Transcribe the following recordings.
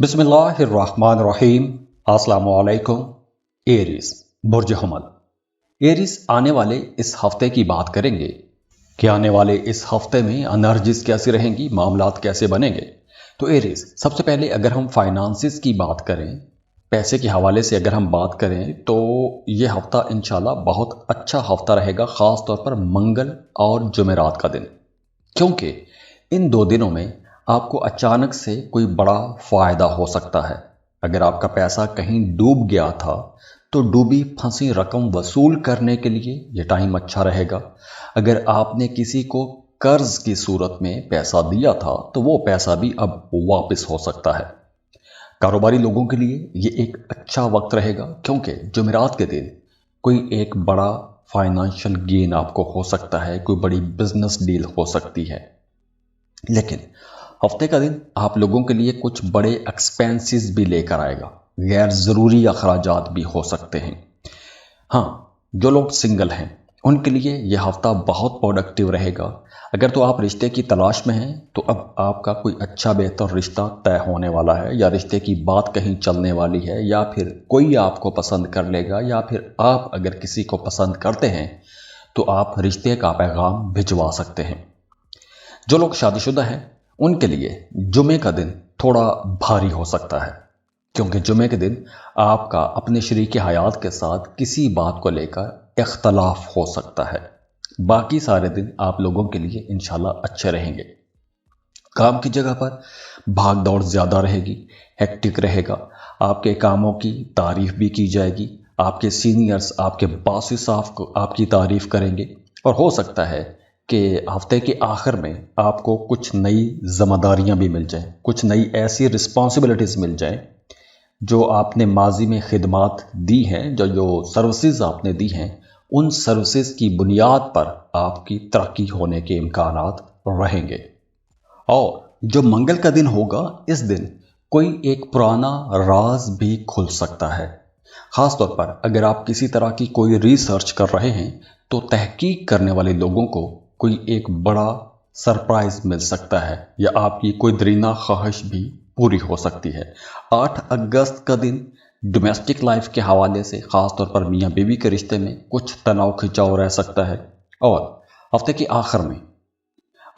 बिस्मिल्लाहिर्रहमानिर्रहीम। अस्सलामु अलैकुम। एरीज, बुर्ज हमल। एरीज, आने वाले इस हफ्ते की बात करेंगे कि आने वाले इस हफ्ते में एनर्जीज कैसी रहेंगी, मामलात कैसे बनेंगे। तो एरीज, सबसे पहले अगर हम फाइनेंसिस की बात करें, पैसे के हवाले से अगर हम बात करें तो ये हफ्ता इंशाल्लाह बहुत अच्छा हफ्ता रहेगा, ख़ास तौर पर मंगल और जुमेरात का दिन, क्योंकि इन दो दिनों में आपको अचानक से कोई बड़ा फ़ायदा हो सकता है। अगर आपका पैसा कहीं डूब गया था तो डूबी फंसी रकम वसूल करने के लिए ये टाइम अच्छा रहेगा। अगर आपने किसी को कर्ज की सूरत में पैसा दिया था तो वो पैसा भी अब वापस हो सकता है। कारोबारी लोगों के लिए ये एक अच्छा वक्त रहेगा, क्योंकि जुमेरात के दिन कोई एक बड़ा फाइनेंशियल गेन आपको हो सकता है, कोई बड़ी बिजनेस डील हो सकती है। लेकिन हफ्ते का दिन आप लोगों के लिए कुछ बड़े एक्सपेंसेस भी लेकर आएगा, गैर ज़रूरी अखराजात भी हो सकते हैं। हाँ, जो लोग सिंगल हैं उनके लिए यह हफ्ता बहुत प्रोडक्टिव रहेगा। अगर तो आप रिश्ते की तलाश में हैं तो अब आपका कोई अच्छा बेहतर रिश्ता तय होने वाला है, या रिश्ते की बात कहीं चलने वाली है, या फिर कोई आपको पसंद कर लेगा, या फिर आप अगर किसी को पसंद करते हैं तो आप रिश्ते का पैगाम भिजवा सकते हैं। जो लोग शादीशुदा हैं उनके लिए जुमे का दिन थोड़ा भारी हो सकता है, क्योंकि जुमे के दिन आपका अपने शरीक हयात के साथ किसी बात को लेकर इख्तलाफ हो सकता है। बाकी सारे दिन आप लोगों के लिए इंशाल्लाह अच्छे रहेंगे। काम की जगह पर भाग दौड़ ज़्यादा रहेगी, हेक्टिक रहेगा। आपके कामों की तारीफ भी की जाएगी, आपके सीनियर्स, आपके बॉसेस आपकी तारीफ करेंगे, और हो सकता है कि हफ्ते के आखिर में आपको कुछ नई ज़िम्मेदारियां भी मिल जाएं, कुछ नई ऐसी रिस्पॉन्सिबिलिटीज़ मिल जाएं जो आपने माजी में खिदमात दी हैं, जो सर्विसेज आपने दी हैं, उन सर्विसेज की बुनियाद पर आपकी तरक्की होने के इम्कानात रहेंगे। और जो मंगल का दिन होगा, इस दिन कोई एक पुराना राज भी खुल सकता है। ख़ास तौर पर अगर आप किसी तरह की कोई रिसर्च कर रहे हैं तो तहकीक करने वाले लोगों को कोई एक बड़ा सरप्राइज मिल सकता है, या आपकी कोई दरीना ख्वाहिश भी पूरी हो सकती है। 8 अगस्त का दिन डोमेस्टिक लाइफ के हवाले से, ख़ास तौर पर मियाँ बीवी के रिश्ते में कुछ तनाव खिंचाव रह सकता है। और हफ्ते के आखिर में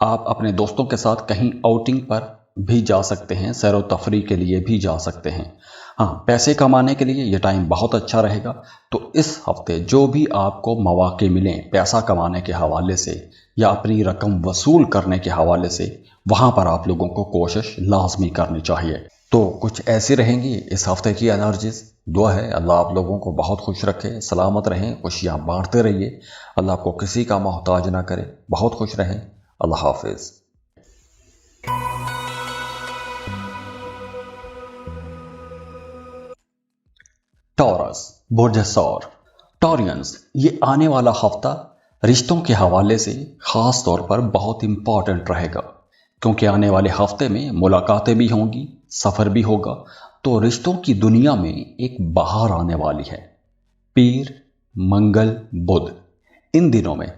आप अपने दोस्तों के साथ कहीं आउटिंग पर भी जा सकते हैं, सैर व तफरी के लिए भी जा सकते हैं। हाँ, पैसे कमाने के लिए ये टाइम बहुत अच्छा रहेगा। तो इस हफ्ते जो भी आपको मौके मिलें पैसा कमाने के हवाले से या अपनी रकम वसूल करने के हवाले से, वहाँ पर आप लोगों को कोशिश लाजमी करनी चाहिए। तो कुछ ऐसी रहेंगी इस हफ्ते की एनर्जीज। दुआ है अल्लाह आप लोगों को बहुत खुश रखे, सलामत रहें, खुशियाँ बांटते रहिए। अल्लाह आपको किसी का मोहताज ना करे। बहुत खुश रहें। अल्लाह हाफिज़। टॉरस, बुर्ज सौर। टॉरियंस, ये आने वाला हफ्ता रिश्तों के हवाले से ख़ास तौर पर बहुत इम्पॉर्टेंट रहेगा, क्योंकि आने वाले हफ्ते में मुलाकातें भी होंगी, सफ़र भी होगा। तो रिश्तों की दुनिया में एक बहार आने वाली है। पीर, मंगल, बुध, इन दिनों में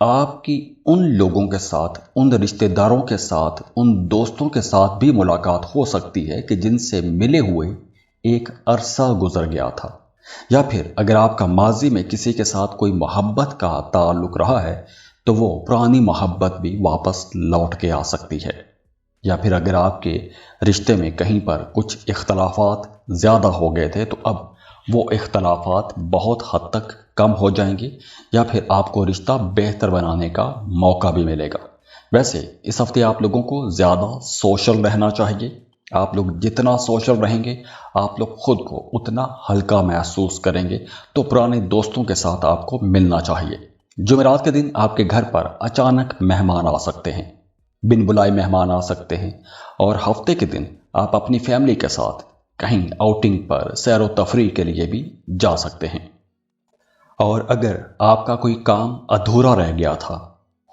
आपकी उन लोगों के साथ, उन रिश्तेदारों के साथ, उन दोस्तों के साथ भी मुलाकात हो सकती है कि जिनसे मिले हुए एक अरसा गुजर गया था। या फिर अगर आपका माजी में किसी के साथ कोई मोहब्बत का ताल्लुक रहा है तो वो पुरानी मोहब्बत भी वापस लौट के आ सकती है। या फिर अगर आपके रिश्ते में कहीं पर कुछ इख्तलाफात ज़्यादा हो गए थे तो अब वो इख्तलाफात बहुत हद तक कम हो जाएंगे, या फिर आपको रिश्ता बेहतर बनाने का मौका भी मिलेगा। वैसे इस हफ्ते आप लोगों को ज़्यादा सोशल रहना चाहिए। आप लोग जितना सोशल रहेंगे आप लोग खुद को उतना हल्का महसूस करेंगे। तो पुराने दोस्तों के साथ आपको मिलना चाहिए। जुमेरात के दिन आपके घर पर अचानक मेहमान आ सकते हैं, बिन बुलाए मेहमान आ सकते हैं। और हफ्ते के दिन आप अपनी फैमिली के साथ कहीं आउटिंग पर सैर व तफरी के लिए भी जा सकते हैं। और अगर आपका कोई काम अधूरा रह गया था,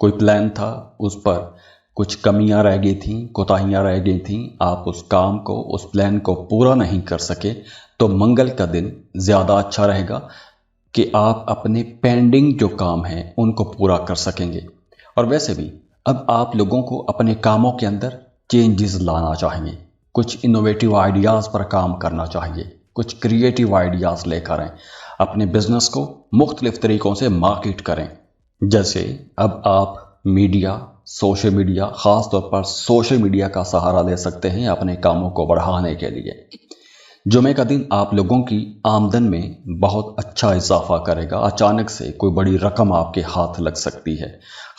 कोई प्लान था, उस पर कुछ कमियां रह गई थीं, कोताहियां रह गई थीं, आप उस काम को, उस प्लान को पूरा नहीं कर सके, तो मंगल का दिन ज़्यादा अच्छा रहेगा कि आप अपने पेंडिंग जो काम हैं उनको पूरा कर सकेंगे। और वैसे भी अब आप लोगों को अपने कामों के अंदर चेंजेस लाना चाहिए। कुछ इनोवेटिव आइडियाज़ पर काम करना चाहिए, कुछ क्रिएटिव आइडियाज़ लेकर आएं, अपने बिजनेस को मुख्तलिफ तरीक़ों से मार्केट करें। जैसे अब आप मीडिया, सोशल मीडिया, ख़ास तौर पर सोशल मीडिया का सहारा ले सकते हैं अपने कामों को बढ़ाने के लिए। जुमे का दिन आप लोगों की आमदन में बहुत अच्छा इजाफा करेगा। अचानक से कोई बड़ी रकम आपके हाथ लग सकती है।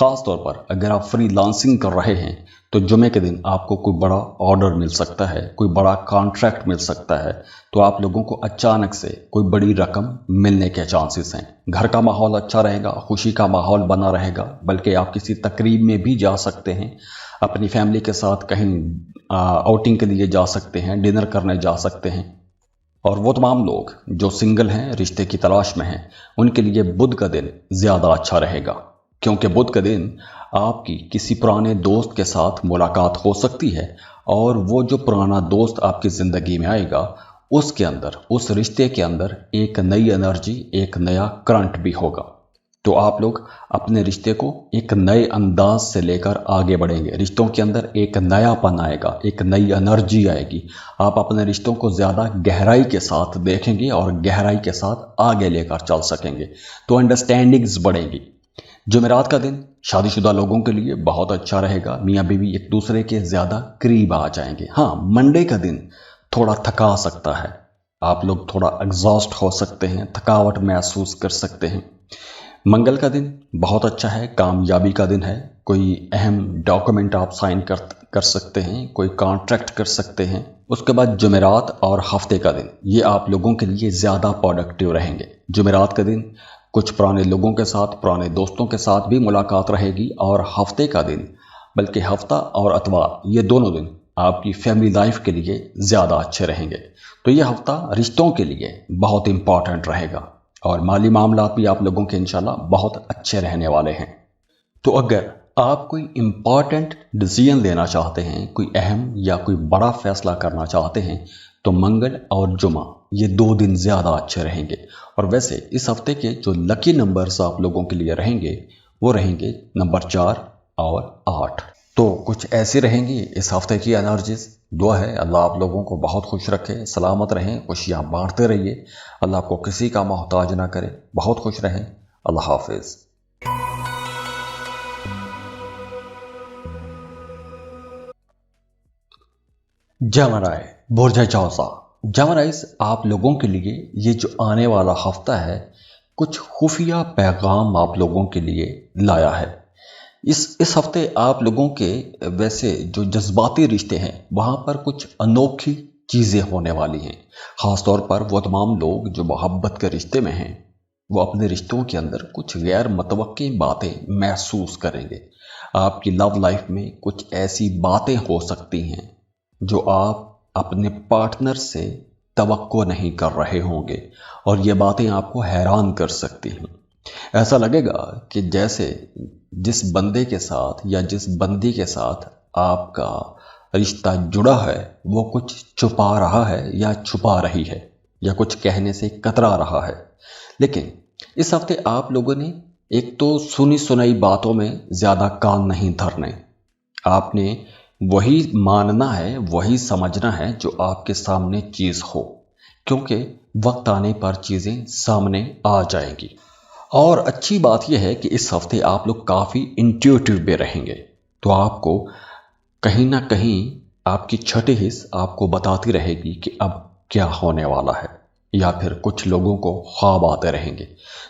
ख़ास तौर पर अगर आप फ्रीलांसिंग कर रहे हैं तो जुमे के दिन आपको कोई बड़ा ऑर्डर मिल सकता है, कोई बड़ा कॉन्ट्रैक्ट मिल सकता है। तो आप लोगों को अचानक से कोई बड़ी रकम मिलने के चांसेस हैं। घर का माहौल अच्छा रहेगा, खुशी का माहौल बना रहेगा, बल्कि आप किसी तकरीब में भी जा सकते हैं, अपनी फैमिली के साथ कहीं आउटिंग के लिए जा सकते हैं, डिनर करने जा सकते हैं। और वो तमाम लोग जो सिंगल हैं, रिश्ते की तलाश में हैं, उनके लिए बुध का दिन ज़्यादा अच्छा रहेगा, क्योंकि बुध का दिन आपकी किसी पुराने दोस्त के साथ मुलाकात हो सकती है और वो जो पुराना दोस्त आपकी ज़िंदगी में आएगा उसके अंदर, उस रिश्ते के अंदर एक नई एनर्जी, एक नया करंट भी होगा। तो आप लोग अपने रिश्ते को एक नए अंदाज से लेकर आगे बढ़ेंगे। रिश्तों के अंदर एक नयापन आएगा, एक नई एनर्जी आएगी। आप अपने रिश्तों को ज़्यादा गहराई के साथ देखेंगे और गहराई के साथ आगे लेकर चल सकेंगे, तो अंडरस्टैंडिंग्स बढ़ेंगी। जुमेरात का दिन शादीशुदा लोगों के लिए बहुत अच्छा रहेगा। मियाँ बीवी एक दूसरे के ज़्यादा करीब आ जाएंगे। हाँ, मंडे का दिन थोड़ा थका सकता है, आप लोग थोड़ा एग्जॉस्ट हो सकते हैं, थकावट महसूस कर सकते हैं। मंगल का दिन बहुत अच्छा है, कामयाबी का दिन है। कोई अहम डॉक्यूमेंट आप साइन कर सकते हैं, कोई कॉन्ट्रैक्ट कर सकते हैं। उसके बाद जुमेरात और हफ्ते का दिन, ये आप लोगों के लिए ज़्यादा प्रोडक्टिव रहेंगे। जुमेरात का दिन कुछ पुराने लोगों के साथ, पुराने दोस्तों के साथ भी मुलाकात रहेगी। और हफ्ते का दिन, बल्कि हफ्ता और अतवार, ये दोनों दिन आपकी फैमिली लाइफ के लिए ज़्यादा अच्छे रहेंगे। तो ये हफ्ता रिश्तों के लिए बहुत इंपॉर्टेंट रहेगा और माली मामलात भी आप लोगों के इंशाल्लाह बहुत अच्छे रहने वाले हैं। तो अगर आप कोई इम्पॉर्टेंट डिसीजन लेना चाहते हैं, कोई अहम या कोई बड़ा फैसला करना चाहते हैं, तो मंगल और जुमा ये 2 दिन ज़्यादा अच्छे रहेंगे। और वैसे इस हफ्ते के जो लकी नंबर्स आप लोगों के लिए रहेंगे वो रहेंगे नंबर 4 और 8। तो कुछ ऐसी रहेंगी इस हफ्ते की एनर्जीज। दुआ है अल्लाह आप लोगों को बहुत खुश रखे, सलामत रहें, खुशियाँ बांटते रहिए। अल्लाह आपको किसी का मोहताज ना करे। बहुत खुश रहें। अल्लाह हाफिज़। जमराय बुर्ज चौसा। जमराइज आप लोगों के लिए ये जो आने वाला हफ्ता है कुछ खुफिया पैगाम आप लोगों के लिए लाया है। इस हफ्ते आप लोगों के वैसे जो जज्बाती रिश्ते हैं वहाँ पर कुछ अनोखी चीज़ें होने वाली हैं। ख़ास तौर पर वो तमाम लोग जो मोहब्बत के रिश्ते में हैं वो अपने रिश्तों के अंदर कुछ गैर मुतवक्की बातें महसूस करेंगे। आपकी लव लाइफ में कुछ ऐसी बातें हो सकती हैं जो आप अपने पार्टनर से तवक्को नहीं कर रहे होंगे और ये बातें आपको हैरान कर सकती हैं। ऐसा लगेगा कि जैसे जिस बंदे के साथ या जिस बंदी के साथ आपका रिश्ता जुड़ा है वो कुछ छुपा रहा है या छुपा रही है या कुछ कहने से कतरा रहा है। लेकिन इस हफ्ते आप लोगों ने एक तो सुनी सुनाई बातों में ज़्यादा कान नहीं धरने। आपने वही मानना है, वही समझना है जो आपके सामने चीज़ हो, क्योंकि वक्त आने पर चीज़ें सामने आ जाएंगी। और अच्छी बात यह है कि इस हफ्ते आप लोग काफ़ी इंट्यूटिव भी रहेंगे, तो आपको कहीं ना कहीं आपकी छठी हिस्स आपको बताती रहेगी कि अब क्या होने वाला है। या फिर कुछ लोगों को ख्वाब आते रहेंगे,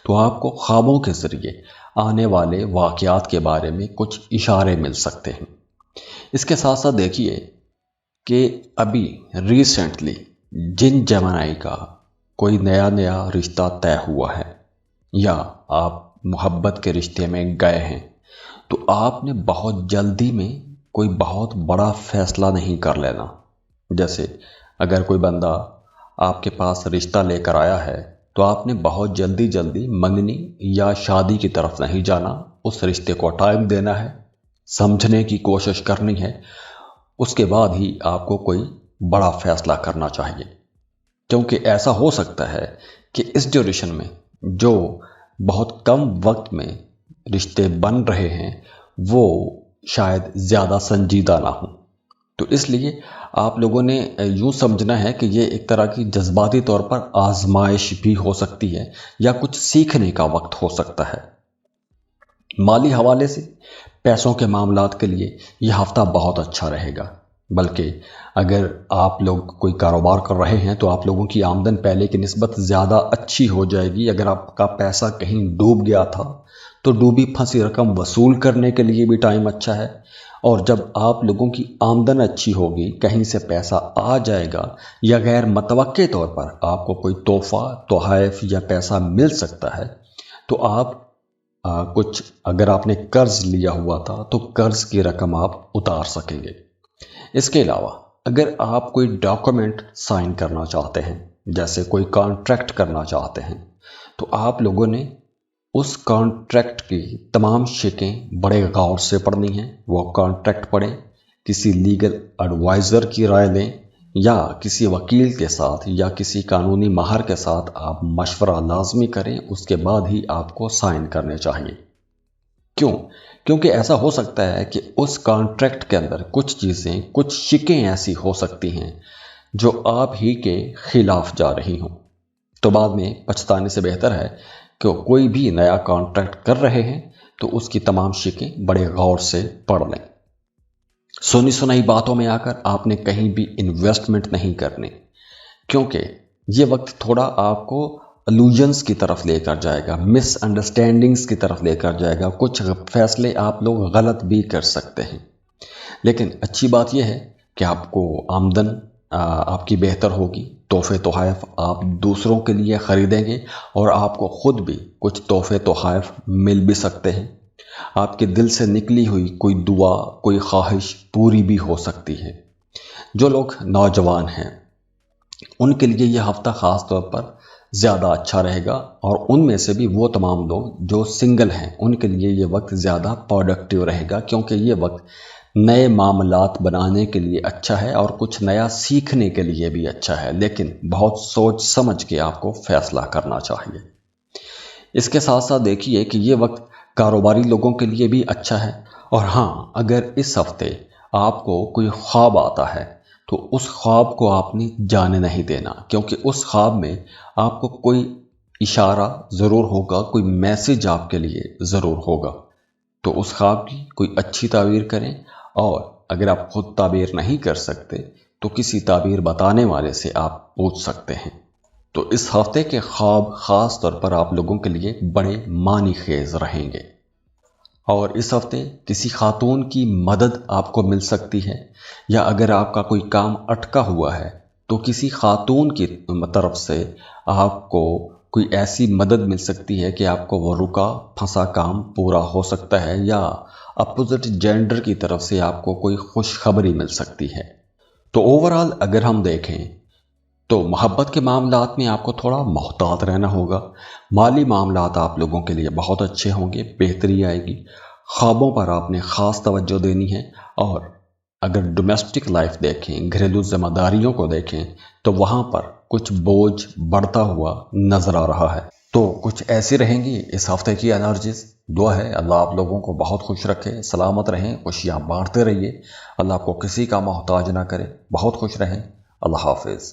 तो आपको ख्वाबों के ज़रिए आने वाले वाक़यात के बारे में कुछ इशारे मिल सकते हैं। इसके साथ साथ देखिए कि अभी रिसेंटली जिन जमानाई का कोई नया रिश्ता तय हुआ है या आप मोहब्बत के रिश्ते में गए हैं, तो आपने बहुत जल्दी में कोई बहुत बड़ा फैसला नहीं कर लेना। जैसे अगर कोई बंदा आपके पास रिश्ता लेकर आया है तो आपने बहुत जल्दी मंगनी या शादी की तरफ नहीं जाना। उस रिश्ते को टाइम देना है, समझने की कोशिश करनी है, उसके बाद ही आपको कोई बड़ा फैसला करना चाहिए। क्योंकि ऐसा हो सकता है कि इस ड्यूरेशन में जो बहुत कम वक्त में रिश्ते बन रहे हैं वो शायद ज़्यादा संजीदा ना हों। تو اس لیے آپ لوگوں نے یوں سمجھنا ہے کہ یہ ایک طرح کی جذباتی طور پر آزمائش بھی ہو سکتی ہے یا کچھ سیکھنے کا وقت ہو سکتا ہے۔ مالی حوالے سے پیسوں کے معاملات کے لیے یہ ہفتہ بہت اچھا رہے گا، بلکہ اگر آپ لوگ کوئی کاروبار کر رہے ہیں تو آپ لوگوں کی آمدن پہلے کی نسبت زیادہ اچھی ہو جائے گی۔ اگر آپ کا پیسہ کہیں ڈوب گیا تھا تو ڈوبی پھنسی رقم وصول کرنے کے لیے بھی ٹائم اچھا ہے، اور جب آپ لوگوں کی آمدن اچھی ہوگی، کہیں سے پیسہ آ جائے گا یا غیر متوقع طور پر آپ کو کوئی تحفہ، تحائف یا پیسہ مل سکتا ہے، تو آپ کچھ اگر آپ نے قرض لیا ہوا تھا تو قرض کی رقم آپ اتار سکیں گے۔ اس کے علاوہ اگر آپ کوئی ڈاکومنٹ سائن کرنا چاہتے ہیں، جیسے کوئی کانٹریکٹ کرنا چاہتے ہیں، تو آپ لوگوں نے اس کانٹریکٹ کی تمام شقیں بڑے غور سے پڑھنی ہیں۔ وہ کانٹریکٹ پڑھیں، کسی لیگل ایڈوائزر کی رائے لیں، یا کسی وکیل کے ساتھ یا کسی قانونی ماہر کے ساتھ آپ مشورہ لازمی کریں، اس کے بعد ہی آپ کو سائن کرنے چاہیے۔ کیونکہ ایسا ہو سکتا ہے کہ اس کانٹریکٹ کے اندر کچھ چیزیں، کچھ شقیں ایسی ہو سکتی ہیں جو آپ ہی کے خلاف جا رہی ہوں، تو بعد میں پچھتانے سے بہتر ہے کہ کوئی بھی نیا کانٹریکٹ کر رہے ہیں تو اس کی تمام شقیں بڑے غور سے پڑھ لیں۔ سنی سنائی باتوں میں آ کر آپ نے کہیں بھی انویسٹمنٹ نہیں کرنی، کیونکہ یہ وقت تھوڑا آپ کو الوژنس کی طرف لے کر جائے گا، مس انڈرسٹینڈنگز کی طرف لے کر جائے گا، کچھ فیصلے آپ لوگ غلط بھی کر سکتے ہیں۔ لیکن اچھی بات یہ ہے کہ آپ کو آمدن آپ کی بہتر ہوگی، تحفے تحائف آپ دوسروں کے لیے خریدیں گے اور آپ کو خود بھی کچھ تحفے تحائف مل بھی سکتے ہیں۔ آپ کے دل سے نکلی ہوئی کوئی دعا، کوئی خواہش پوری بھی ہو سکتی ہے۔ جو لوگ نوجوان ہیں ان کے لیے یہ ہفتہ خاص طور پر زیادہ اچھا رہے گا، اور ان میں سے بھی وہ تمام لوگ جو سنگل ہیں ان کے لیے یہ وقت زیادہ پروڈکٹیو رہے گا، کیونکہ یہ وقت نئے معاملات بنانے کے لیے اچھا ہے اور کچھ نیا سیکھنے کے لیے بھی اچھا ہے، لیکن بہت سوچ سمجھ کے آپ کو فیصلہ کرنا چاہیے۔ اس کے ساتھ ساتھ دیکھیے کہ یہ وقت کاروباری لوگوں کے لیے بھی اچھا ہے، اور ہاں، اگر اس ہفتے آپ کو کوئی خواب آتا ہے تو اس خواب کو آپ نے جانے نہیں دینا، کیونکہ اس خواب میں آپ کو کوئی اشارہ ضرور ہوگا، کوئی میسج آپ کے لیے ضرور ہوگا۔ تو اس خواب کی کوئی اچھی تعبیر کریں، اور اگر آپ خود تعبیر نہیں کر سکتے تو کسی تعبیر بتانے والے سے آپ پوچھ سکتے ہیں۔ تو اس ہفتے کے خواب خاص طور پر آپ لوگوں کے لیے بڑے معنی خیز رہیں گے، اور اس ہفتے کسی خاتون کی مدد آپ کو مل سکتی ہے، یا اگر آپ کا کوئی کام اٹکا ہوا ہے تو کسی خاتون کی طرف سے آپ کو کوئی ایسی مدد مل سکتی ہے کہ آپ کو وہ رکا پھنسا کام پورا ہو سکتا ہے، یا اپوزٹ جینڈر کی طرف سے آپ کو کوئی خوشخبری مل سکتی ہے۔ تو اوورآل اگر ہم دیکھیں تو محبت کے معاملات میں آپ کو تھوڑا محتاط رہنا ہوگا، مالی معاملات آپ لوگوں کے لیے بہت اچھے ہوں گے، بہتری آئے گی، خوابوں پر آپ نے خاص توجہ دینی ہے، اور اگر ڈومیسٹک لائف دیکھیں، گھریلو ذمہ داریوں کو دیکھیں تو وہاں پر کچھ بوجھ بڑھتا ہوا نظر آ رہا ہے۔ تو کچھ ایسی رہیں گی اس ہفتے کی انرجیز۔ دعا ہے اللہ آپ لوگوں کو بہت خوش رکھے، سلامت رہیں، خوشیاں بانٹتے رہیے، اللہ آپ کو کسی کا محتاج نہ کرے، بہت خوش رہیں۔ اللہ حافظ۔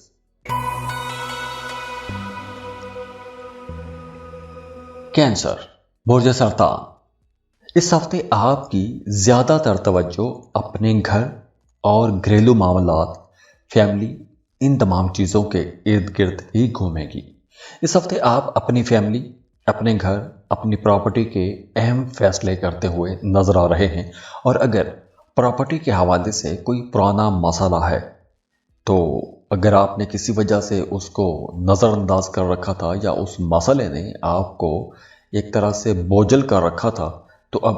کینسر، برج سرطان، اس ہفتے آپ کی زیادہ تر توجہ اپنے گھر اور گھریلو معاملات، فیملی، ان تمام چیزوں کے ارد گرد ہی گھومے گی۔ اس ہفتے آپ اپنی فیملی، اپنے گھر، اپنی پراپرٹی کے اہم فیصلے کرتے ہوئے نظر آ رہے ہیں، اور اگر پراپرٹی کے حوالے سے کوئی پرانا مسئلہ ہے تو اگر آپ نے کسی وجہ سے اس کو نظر انداز کر رکھا تھا، یا اس مسئلے نے آپ کو ایک طرح سے بوجھل کر رکھا تھا، تو اب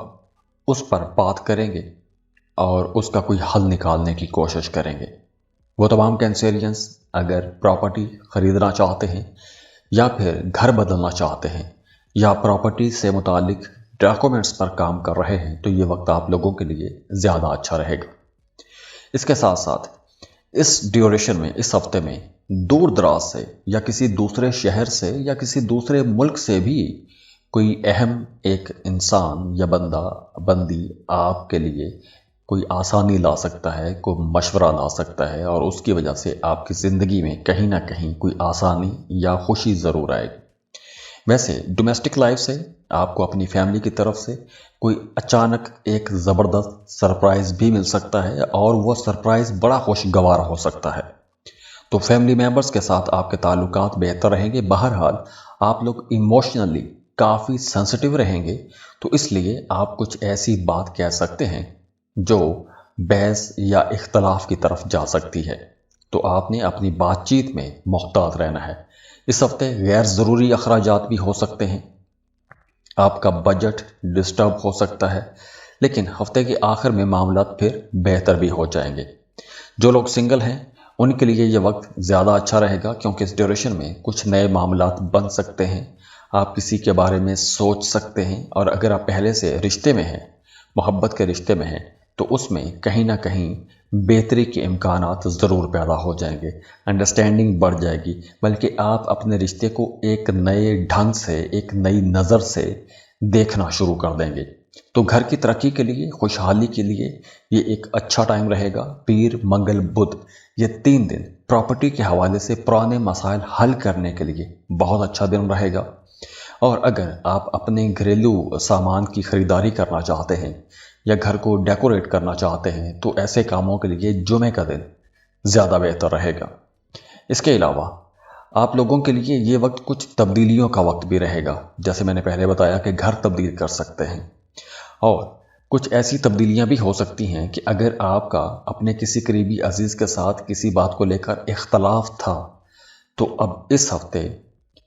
اس پر بات کریں گے اور اس کا کوئی حل نکالنے کی کوشش کریں گے۔ وہ تمام کینسیرینز اگر پراپرٹی خریدنا چاہتے ہیں، یا پھر گھر بدلنا چاہتے ہیں، یا پراپرٹی سے متعلق ڈاکومنٹس پر کام کر رہے ہیں، تو یہ وقت آپ لوگوں کے لیے زیادہ اچھا رہے گا۔ اس کے ساتھ ساتھ اس ڈیوریشن میں، اس ہفتے میں دور دراز سے یا کسی دوسرے شہر سے یا کسی دوسرے ملک سے بھی کوئی اہم ایک انسان یا بندی آپ کے لیے کوئی آسانی لا سکتا ہے، کوئی مشورہ لا سکتا ہے، اور اس کی وجہ سے آپ کی زندگی میں کہیں نہ کہیں کوئی آسانی یا خوشی ضرور آئے گی۔ ویسے ڈومیسٹک لائف سے آپ کو اپنی فیملی کی طرف سے کوئی اچانک ایک زبردست سرپرائز بھی مل سکتا ہے، اور وہ سرپرائز بڑا خوشگوار ہو سکتا ہے۔ تو فیملی ممبرز کے ساتھ آپ کے تعلقات بہتر رہیں گے۔ بہرحال آپ لوگ ایموشنلی کافی سینسٹیو رہیں گے، تو اس لیے آپ کچھ ایسی بات کہہ سکتے ہیں جو بحث یا اختلاف کی طرف جا سکتی ہے۔ تو آپ نے اپنی بات چیت میں محتاط رہنا ہے۔ اس ہفتے غیر ضروری اخراجات بھی ہو سکتے ہیں، آپ کا بجٹ ڈسٹرب ہو سکتا ہے، لیکن ہفتے کے آخر میں معاملات پھر بہتر بھی ہو جائیں گے۔ جو لوگ سنگل ہیں ان کے لیے یہ وقت زیادہ اچھا رہے گا، کیونکہ اس ڈیوریشن میں کچھ نئے معاملات بن سکتے ہیں، آپ کسی کے بارے میں سوچ سکتے ہیں، اور اگر آپ پہلے سے رشتے میں ہیں، محبت کے رشتے میں ہیں، تو اس میں کہیں نہ کہیں بہتری کے امکانات ضرور پیدا ہو جائیں گے، انڈرسٹینڈنگ بڑھ جائے گی، بلکہ آپ اپنے رشتے کو ایک نئے ڈھنگ سے، ایک نئی نظر سے دیکھنا شروع کر دیں گے۔ تو گھر کی ترقی کے لیے، خوشحالی کے لیے یہ ایک اچھا ٹائم رہے گا۔ پیر، منگل، بدھ، یہ 3 دن پراپرٹی کے حوالے سے پرانے مسائل حل کرنے کے لیے بہت اچھا دن رہے گا۔ اور اگر آپ اپنے گھریلو سامان کی خریداری کرنا چاہتے ہیں یا گھر کو ڈیکوریٹ کرنا چاہتے ہیں، تو ایسے کاموں کے لیے جمعہ کا دن زیادہ بہتر رہے گا۔ اس کے علاوہ آپ لوگوں کے لیے یہ وقت کچھ تبدیلیوں کا وقت بھی رہے گا، جیسے میں نے پہلے بتایا کہ گھر تبدیل کر سکتے ہیں، اور کچھ ایسی تبدیلیاں بھی ہو سکتی ہیں کہ اگر آپ کا اپنے کسی قریبی عزیز کے ساتھ کسی بات کو لے کر اختلاف تھا، تو اب اس ہفتے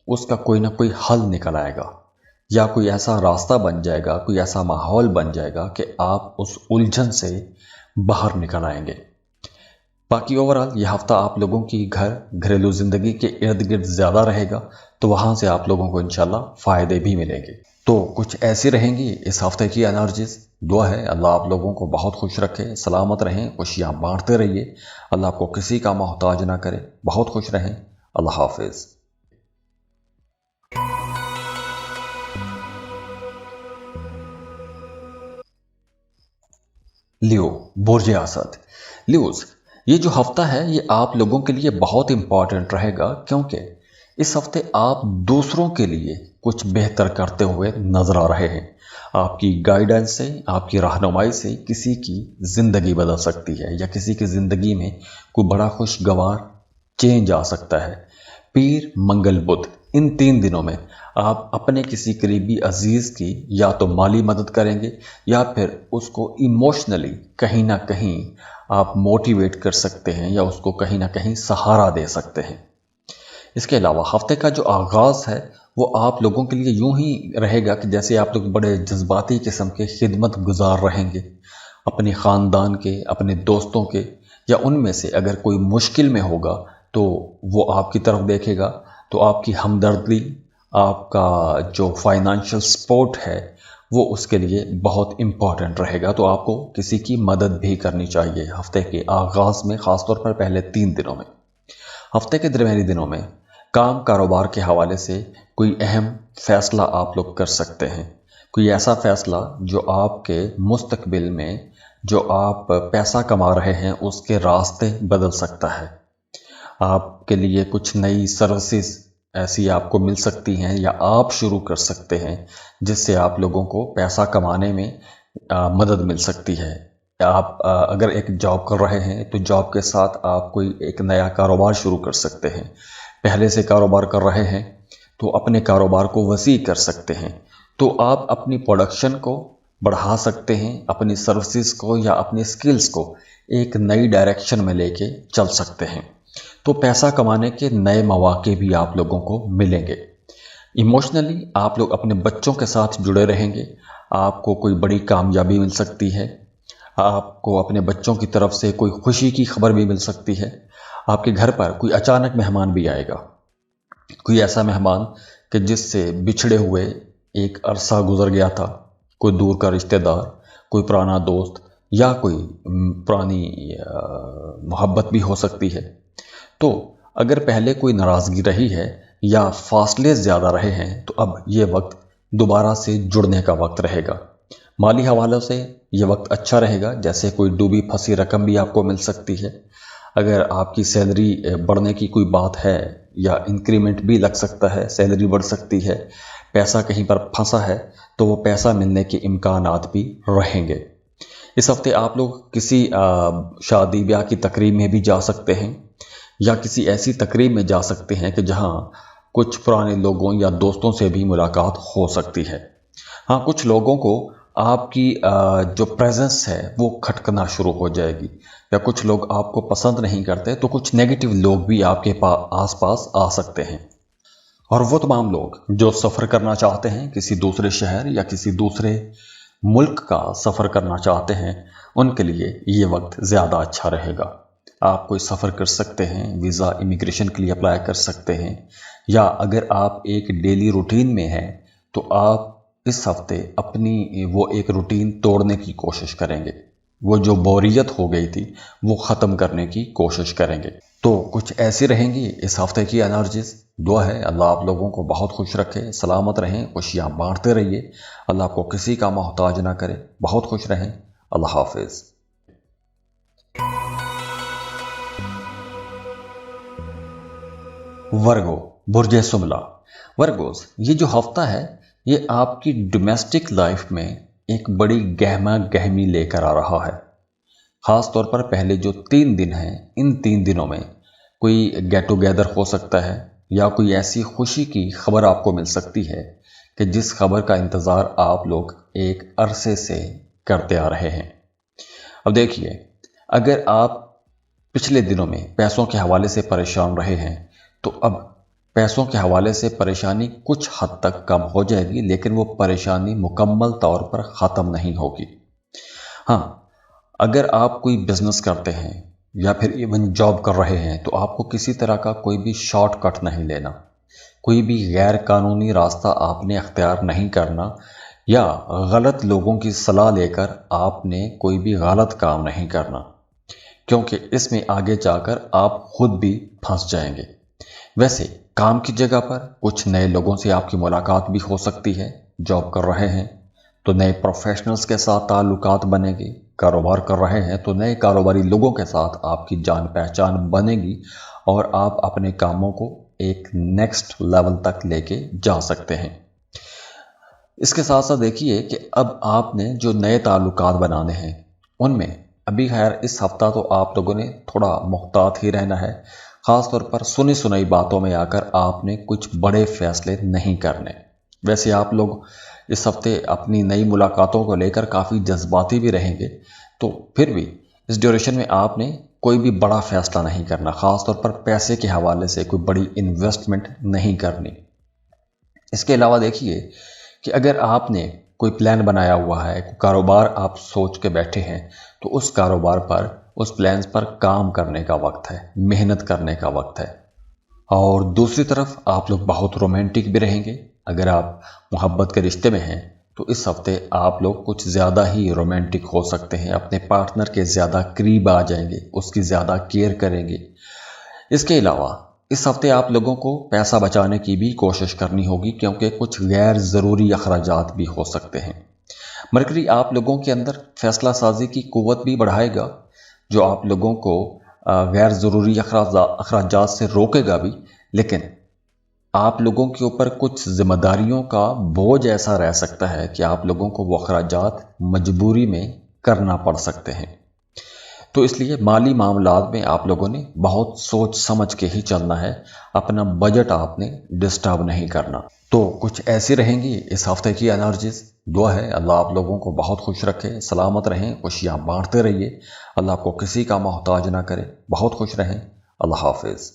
اس کا کوئی نہ کوئی حل نکل آئے گا، یا کوئی ایسا راستہ بن جائے گا، کوئی ایسا ماحول بن جائے گا کہ آپ اس الجھن سے باہر نکل آئیں گے۔ باقی اوورآل یہ ہفتہ آپ لوگوں کی گھریلو زندگی کے ارد گرد زیادہ رہے گا، تو وہاں سے آپ لوگوں کو انشاءاللہ فائدے بھی ملیں گے۔ تو کچھ ایسی رہیں گی اس ہفتے کی انرجیز۔ دعا ہے اللہ آپ لوگوں کو بہت خوش رکھے، سلامت رہیں، خوشیاں بانٹتے رہیے، اللہ آپ کو کسی کا محتاج نہ کرے، بہت خوش رہیں۔ اللہ حافظ۔ لیو، برج اسد۔ لیوز، یہ جو ہفتہ ہے یہ آپ لوگوں کے لیے بہت امپورٹنٹ رہے گا، کیونکہ اس ہفتے آپ دوسروں کے لیے کچھ بہتر کرتے ہوئے نظر آ رہے ہیں۔ آپ کی گائیڈنس سے، آپ کی رہنمائی سے کسی کی زندگی بدل سکتی ہے، یا کسی کی زندگی میں کوئی بڑا خوشگوار چینج آ سکتا ہے۔ پیر، منگل، بدھ، ان 3 دنوں میں آپ اپنے کسی قریبی عزیز کی یا تو مالی مدد کریں گے، یا پھر اس کو ایموشنلی کہیں نہ کہیں آپ موٹیویٹ کر سکتے ہیں، یا اس کو کہیں نہ کہیں سہارا دے سکتے ہیں۔ اس کے علاوہ ہفتے کا جو آغاز ہے وہ آپ لوگوں کے لیے یوں ہی رہے گا کہ جیسے آپ لوگ بڑے جذباتی قسم کے خدمت گزار رہیں گے، اپنے خاندان کے، اپنے دوستوں کے، یا ان میں سے اگر کوئی مشکل میں ہوگا تو وہ آپ کی طرف دیکھے گا، تو آپ کی ہمدردی، آپ کا جو فائنانشل سپورٹ ہے وہ اس کے لیے بہت امپورٹنٹ رہے گا۔ تو آپ کو کسی کی مدد بھی کرنی چاہیے ہفتے کے آغاز میں، خاص طور پر پہلے 3 دنوں میں۔ ہفتے کے درمیانی دنوں میں کام کاروبار کے حوالے سے کوئی اہم فیصلہ آپ لوگ کر سکتے ہیں، کوئی ایسا فیصلہ جو آپ کے مستقبل میں جو آپ پیسہ کما رہے ہیں اس کے راستے بدل سکتا ہے۔ آپ کے لیے کچھ نئی سروسز ایسی آپ کو مل سکتی ہیں، یا آپ شروع کر سکتے ہیں جس سے آپ لوگوں کو پیسہ کمانے میں مدد مل سکتی ہے۔ آپ اگر ایک جاب کر رہے ہیں تو جاب کے ساتھ آپ کوئی ایک نیا کاروبار شروع کر سکتے ہیں۔ پہلے سے کاروبار کر رہے ہیں تو اپنے کاروبار کو وسیع کر سکتے ہیں، تو آپ اپنی پروڈکشن کو بڑھا سکتے ہیں، اپنی سروسز کو یا اپنی سکلز کو ایک نئی ڈائریکشن میں لے کے چل سکتے ہیں۔ تو پیسہ کمانے کے نئے مواقع بھی آپ لوگوں کو ملیں گے۔ ایموشنلی آپ لوگ اپنے بچوں کے ساتھ جڑے رہیں گے، آپ کو کوئی بڑی کامیابی مل سکتی ہے، آپ کو اپنے بچوں کی طرف سے کوئی خوشی کی خبر بھی مل سکتی ہے۔ آپ کے گھر پر کوئی اچانک مہمان بھی آئے گا، کوئی ایسا مہمان کہ جس سے بچھڑے ہوئے ایک عرصہ گزر گیا تھا، کوئی دور کا رشتہ دار، کوئی پرانا دوست، یا کوئی پرانی محبت بھی ہو سکتی ہے۔ تو اگر پہلے کوئی ناراضگی رہی ہے یا فاصلے زیادہ رہے ہیں تو اب یہ وقت دوبارہ سے جڑنے کا وقت رہے گا۔ مالی حوالوں سے ये वक्त अच्छा रहेगा, जैसे कोई डूबी फंसी रकम भी आपको मिल सकती है। अगर आपकी सैलरी बढ़ने की कोई बात है या इंक्रीमेंट भी लग सकता है, सैलरी बढ़ सकती है, पैसा कहीं पर फंसा है तो वो पैसा मिलने के इम्कानात भी रहेंगे। इस हफ्ते आप लोग किसी शादी ब्याह की तकरीब में भी जा सकते हैं या किसी ऐसी तकरीब में जा सकते हैं कि जहां कुछ पुराने लोगों या दोस्तों से भी मुलाकात हो सकती है। हाँ, कुछ लोगों को आपकी जो प्रेजेंस है वो खटकना शुरू हो जाएगी, या कुछ लोग आपको पसंद नहीं करते तो कुछ नेगेटिव लोग भी आपके आसपास आ सकते हैं। और वो तमाम लोग जो सफ़र करना चाहते हैं, किसी दूसरे शहर या किसी दूसरे मुल्क का सफ़र करना चाहते हैं, उनके लिए ये वक्त ज़्यादा अच्छा रहेगा। आप कोई सफ़र कर सकते हैं, वीज़ा इमिग्रेशन के लिए अप्लाई कर सकते हैं, या अगर आप एक डेली रूटीन में हैं तो आप इस हफ्ते अपनी वो एक रूटीन तोड़ने की कोशिश करेंगे। वो जो बोरियत हो गई थी वो ख़त्म करने की कोशिश करेंगे। तो कुछ ऐसी रहेंगी इस हफ्ते की एनर्जीज। दुआ है अल्लाह आप लोगों को बहुत खुश रखे, सलामत रहें, खुशियाँ बांटते रहिए, अल्लाह आपको किसी का मोहताज ना करे। बहुत खुश रहें। अल्लाह हाफिज़। वर्गो, बुर्ज सुमला। वर्गोस, ये जो हफ्ता है ये आपकी डोमेस्टिक लाइफ में एक बड़ी गहमा गहमी लेकर आ रहा है। ख़ास तौर पर पहले जो 3 दिन हैं, इन 3 दिनों में कोई गेट टुगेदर हो सकता है या कोई ऐसी खुशी की खबर आपको मिल सकती है कि जिस खबर का इंतज़ार आप लोग एक अरसे से करते आ रहे हैं। अब देखिए, अगर आप पिछले दिनों में पैसों के हवाले से परेशान रहे हैं तो अब पैसों के हवाले से परेशानी कुछ हद तक कम हो जाएगी, लेकिन वो परेशानी मुकम्मल तौर पर ख़त्म नहीं होगी। हाँ, अगर आप कोई बिजनेस करते हैं या फिर इवन जॉब कर रहे हैं तो आपको किसी तरह का कोई भी शॉर्टकट नहीं लेना, कोई भी गैर कानूनी रास्ता आपने अख्तियार नहीं करना, या गलत लोगों की सलाह लेकर आपने कोई भी गलत काम नहीं करना, क्योंकि इसमें आगे जाकर आप खुद भी फंस जाएंगे। वैसे काम की जगह पर कुछ नए लोगों से आपकी मुलाकात भी हो सकती है। जॉब कर रहे हैं तो नए प्रोफेशनल्स के साथ ताल्लुकात बनेंगे, कारोबार कर रहे हैं तो नए कारोबारी लोगों के साथ आपकी जान पहचान बनेगी और आप अपने कामों को एक नेक्स्ट लेवल तक लेके जा सकते हैं। इसके साथ साथ देखिए कि अब आपने जो नए ताल्लुकात बनाने हैं उनमें अभी खैर इस हफ्ता तो आप लोगों ने थोड़ा मुहतात ही रहना है। ख़ास तौर पर सुनी सुनाई बातों में आकर आपने कुछ बड़े फैसले नहीं करने। वैसे आप लोग इस हफ्ते अपनी नई मुलाकातों को लेकर काफ़ी जज्बाती भी रहेंगे, तो फिर भी इस ड्यूरेशन में आपने कोई भी बड़ा फैसला नहीं करना। ख़ास तौर पर पैसे के हवाले से कोई बड़ी इन्वेस्टमेंट नहीं करनी। इसके अलावा देखिए कि अगर आपने कोई प्लान बनाया हुआ है, कोई कारोबार आप सोच के बैठे हैं, तो उस कारोबार पर, उस प्लान्स पर काम करने का वक्त है, मेहनत करने का वक्त है। और दूसरी तरफ आप लोग बहुत रोमांटिक भी रहेंगे। अगर आप मोहब्बत के रिश्ते में हैं तो इस हफ्ते आप लोग कुछ ज़्यादा ही रोमांटिक हो सकते हैं, अपने पार्टनर के ज़्यादा करीब आ जाएंगे, उसकी ज़्यादा केयर करेंगे। इसके अलावा इस हफ्ते आप लोगों को पैसा बचाने की भी कोशिश करनी होगी, क्योंकि कुछ गैर ज़रूरी अखराजात भी हो सकते हैं। मरकरी आप लोगों के अंदर फैसला साजी की कुव्वत भी बढ़ाएगा, जो आप लोगों को गैर ज़रूरी अखराजात से रोकेगा भी, लेकिन आप लोगों के ऊपर कुछ जिम्मेदारियों का बोझ ऐसा रह सकता है कि आप लोगों को वो अखराजात मजबूरी में करना पड़ सकते हैं। तो इसलिए माली मामलात में आप लोगों ने बहुत सोच समझ के ही चलना है, अपना बजट आपने डिस्टर्ब नहीं करना। तो कुछ ऐसी रहेंगी इस हफ्ते की एनर्जीज। दुआ है अल्लाह आप लोगों को बहुत खुश रखे, सलामत रहें, खुशियाँ बांटते रहिए, अल्लाह आपको किसी का मोहताज ना करे। बहुत खुश रहें। अल्लाह हाफिज़।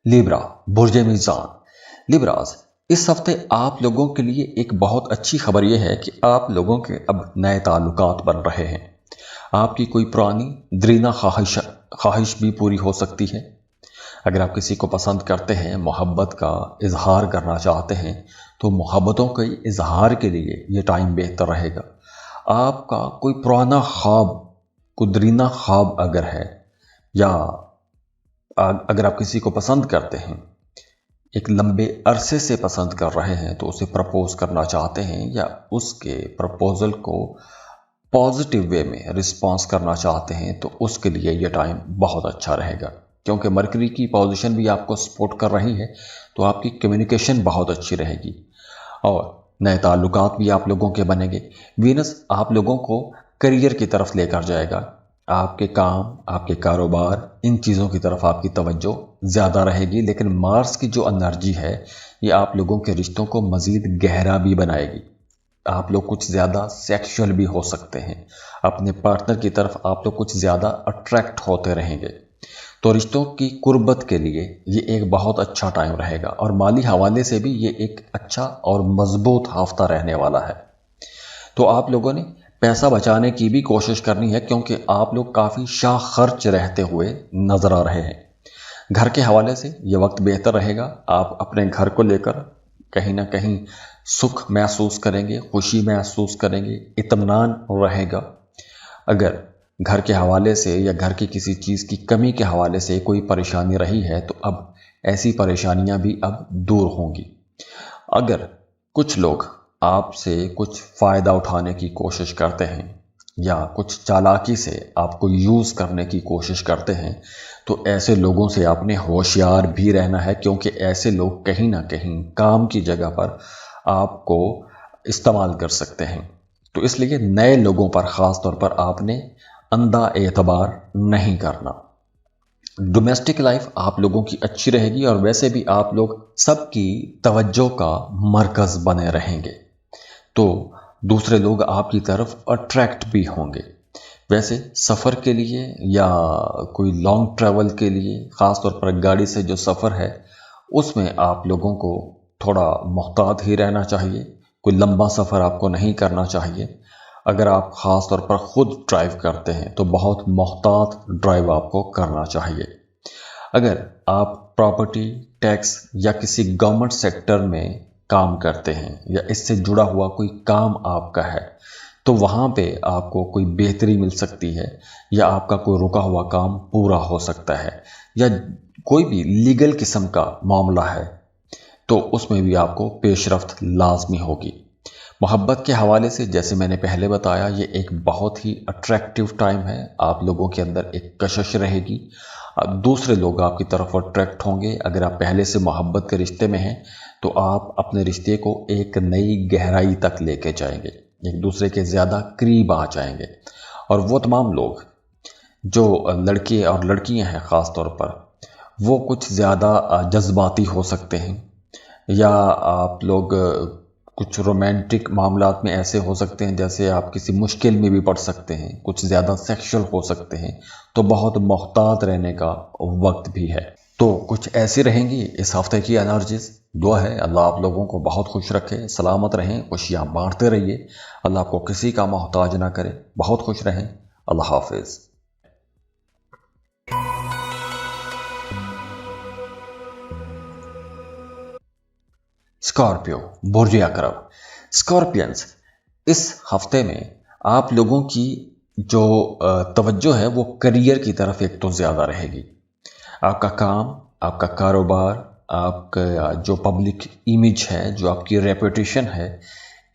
लिब्रा, बुर्ज मीज़ान। लिब्राज, इस हफ्ते आप लोगों के लिए एक बहुत अच्छी खबर यह है कि आप लोगों के अब नए ताल्लुकात बन रहे हैं। आपकी कोई पुरानी दरीना ख्वाहिश भी पूरी हो सकती है। अगर आप किसी को पसंद करते हैं, मोहब्बत का इजहार करना चाहते हैं, तो मोहब्बतों के इजहार के लिए ये टाइम बेहतर रहेगा। आपका कोई पुराना ख्वाब, कोई दरीना ख्वाब अगर है, या अगर आप किसी को पसंद करते हैं ایک لمبے عرصے سے پسند کر رہے ہیں تو اسے پرپوز کرنا چاہتے ہیں یا اس کے پرپوزل کو پازیٹیو وے میں رسپانس کرنا چاہتے ہیں تو اس کے لیے یہ ٹائم بہت اچھا رہے گا، کیونکہ مرکری کی پوزیشن بھی آپ کو سپورٹ کر رہی ہے تو آپ کی کمیونیکیشن بہت اچھی رہے گی اور نئے تعلقات بھی آپ لوگوں کے بنیں گے۔ وینس آپ لوگوں کو کریئر کی طرف لے کر جائے گا، آپ کے کام، آپ کے کاروبار، ان چیزوں کی طرف آپ کی توجہ زیادہ رہے گی، لیکن مارس کی جو انرجی ہے یہ آپ لوگوں کے رشتوں کو مزید گہرا بھی بنائے گی۔ آپ لوگ کچھ زیادہ سیکشول بھی ہو سکتے ہیں، اپنے پارٹنر کی طرف آپ لوگ کچھ زیادہ اٹریکٹ ہوتے رہیں گے، تو رشتوں کی قربت کے لیے یہ ایک بہت اچھا ٹائم رہے گا اور مالی حوالے سے بھی یہ ایک اچھا اور مضبوط ہفتہ رہنے والا ہے۔ تو آپ لوگوں نے پیسہ بچانے کی بھی کوشش کرنی ہے، کیونکہ آپ لوگ کافی شاہ خرچ رہتے ہوئے نظر آ رہے ہیں۔ گھر کے حوالے سے یہ وقت بہتر رہے گا، آپ اپنے گھر کو لے کر کہیں نہ کہیں سکھ محسوس کریں گے، خوشی محسوس کریں گے، اطمینان رہے گا۔ اگر گھر کے حوالے سے یا گھر کی کسی چیز کی کمی کے حوالے سے کوئی پریشانی رہی ہے تو اب ایسی پریشانیاں بھی اب دور ہوں گی۔ اگر کچھ لوگ آپ سے کچھ فائدہ اٹھانے کی کوشش کرتے ہیں یا کچھ چالاکی سے آپ کو یوز کرنے کی کوشش کرتے ہیں تو ایسے لوگوں سے آپ نے ہوشیار بھی رہنا ہے، کیونکہ ایسے لوگ کہیں نہ کہیں کام کی جگہ پر آپ کو استعمال کر سکتے ہیں۔ تو اس لیے نئے لوگوں پر خاص طور پر آپ نے اندھا اعتبار نہیں کرنا۔ ڈومیسٹک لائف آپ لوگوں کی اچھی رہے گی اور ویسے بھی آپ لوگ سب کی توجہ کا مرکز بنے رہیں گے، تو دوسرے لوگ آپ کی طرف اٹریکٹ بھی ہوں گے۔ ویسے سفر کے لیے یا کوئی لانگ ٹریول کے لیے، خاص طور پر گاڑی سے جو سفر ہے اس میں آپ لوگوں کو تھوڑا محتاط ہی رہنا چاہیے، کوئی لمبا سفر آپ کو نہیں کرنا چاہیے۔ اگر آپ خاص طور پر خود ڈرائیو کرتے ہیں تو بہت محتاط ڈرائیو آپ کو کرنا چاہیے۔ اگر آپ پراپرٹی ٹیکس یا کسی گورنمنٹ سیکٹر میں کام کرتے ہیں یا اس سے جڑا ہوا کوئی کام آپ کا ہے تو وہاں پہ آپ کو کوئی بہتری مل سکتی ہے یا آپ کا کوئی رکا ہوا کام پورا ہو سکتا ہے، یا کوئی بھی لیگل قسم کا معاملہ ہے تو اس میں بھی آپ کو پیش رفت لازمی ہوگی۔ محبت کے حوالے سے جیسے میں نے پہلے بتایا یہ ایک بہت ہی اٹریکٹیو ٹائم ہے، آپ لوگوں کے اندر ایک کشش رہے گی، اب دوسرے لوگ آپ کی طرف اٹریکٹ ہوں گے۔ اگر آپ پہلے سے محبت کے رشتے میں ہیں تو آپ اپنے رشتے کو ایک نئی گہرائی تک لے کے جائیں گے، ایک دوسرے کے زیادہ قریب آ جائیں گے، اور وہ تمام لوگ جو لڑکے اور لڑکیاں ہیں خاص طور پر وہ کچھ زیادہ جذباتی ہو سکتے ہیں، یا آپ لوگ کچھ رومانٹک معاملات میں ایسے ہو سکتے ہیں جیسے آپ کسی مشکل میں بھی پڑ سکتے ہیں، کچھ زیادہ سیکشل ہو سکتے ہیں، تو بہت محتاط رہنے کا وقت بھی ہے۔ تو کچھ ایسی رہیں گی اس ہفتے کی انرجیز۔ دعا ہے اللہ آپ لوگوں کو بہت خوش رکھے، سلامت رہیں، خوشیاں بانٹتے رہیے، اللہ آپ کو کسی کا محتاج نہ کرے، بہت خوش رہیں، اللہ حافظ۔ اسکارپیو، برج عقرب۔ اسکارپینز، اس ہفتے میں آپ لوگوں کی جو توجہ ہے وہ کریئر کی طرف ایک تو زیادہ رہے گی۔ آپ کا کام، آپ کا کاروبار، آپ کا جو پبلک امیج ہے، جو آپ کی ریپوٹیشن ہے،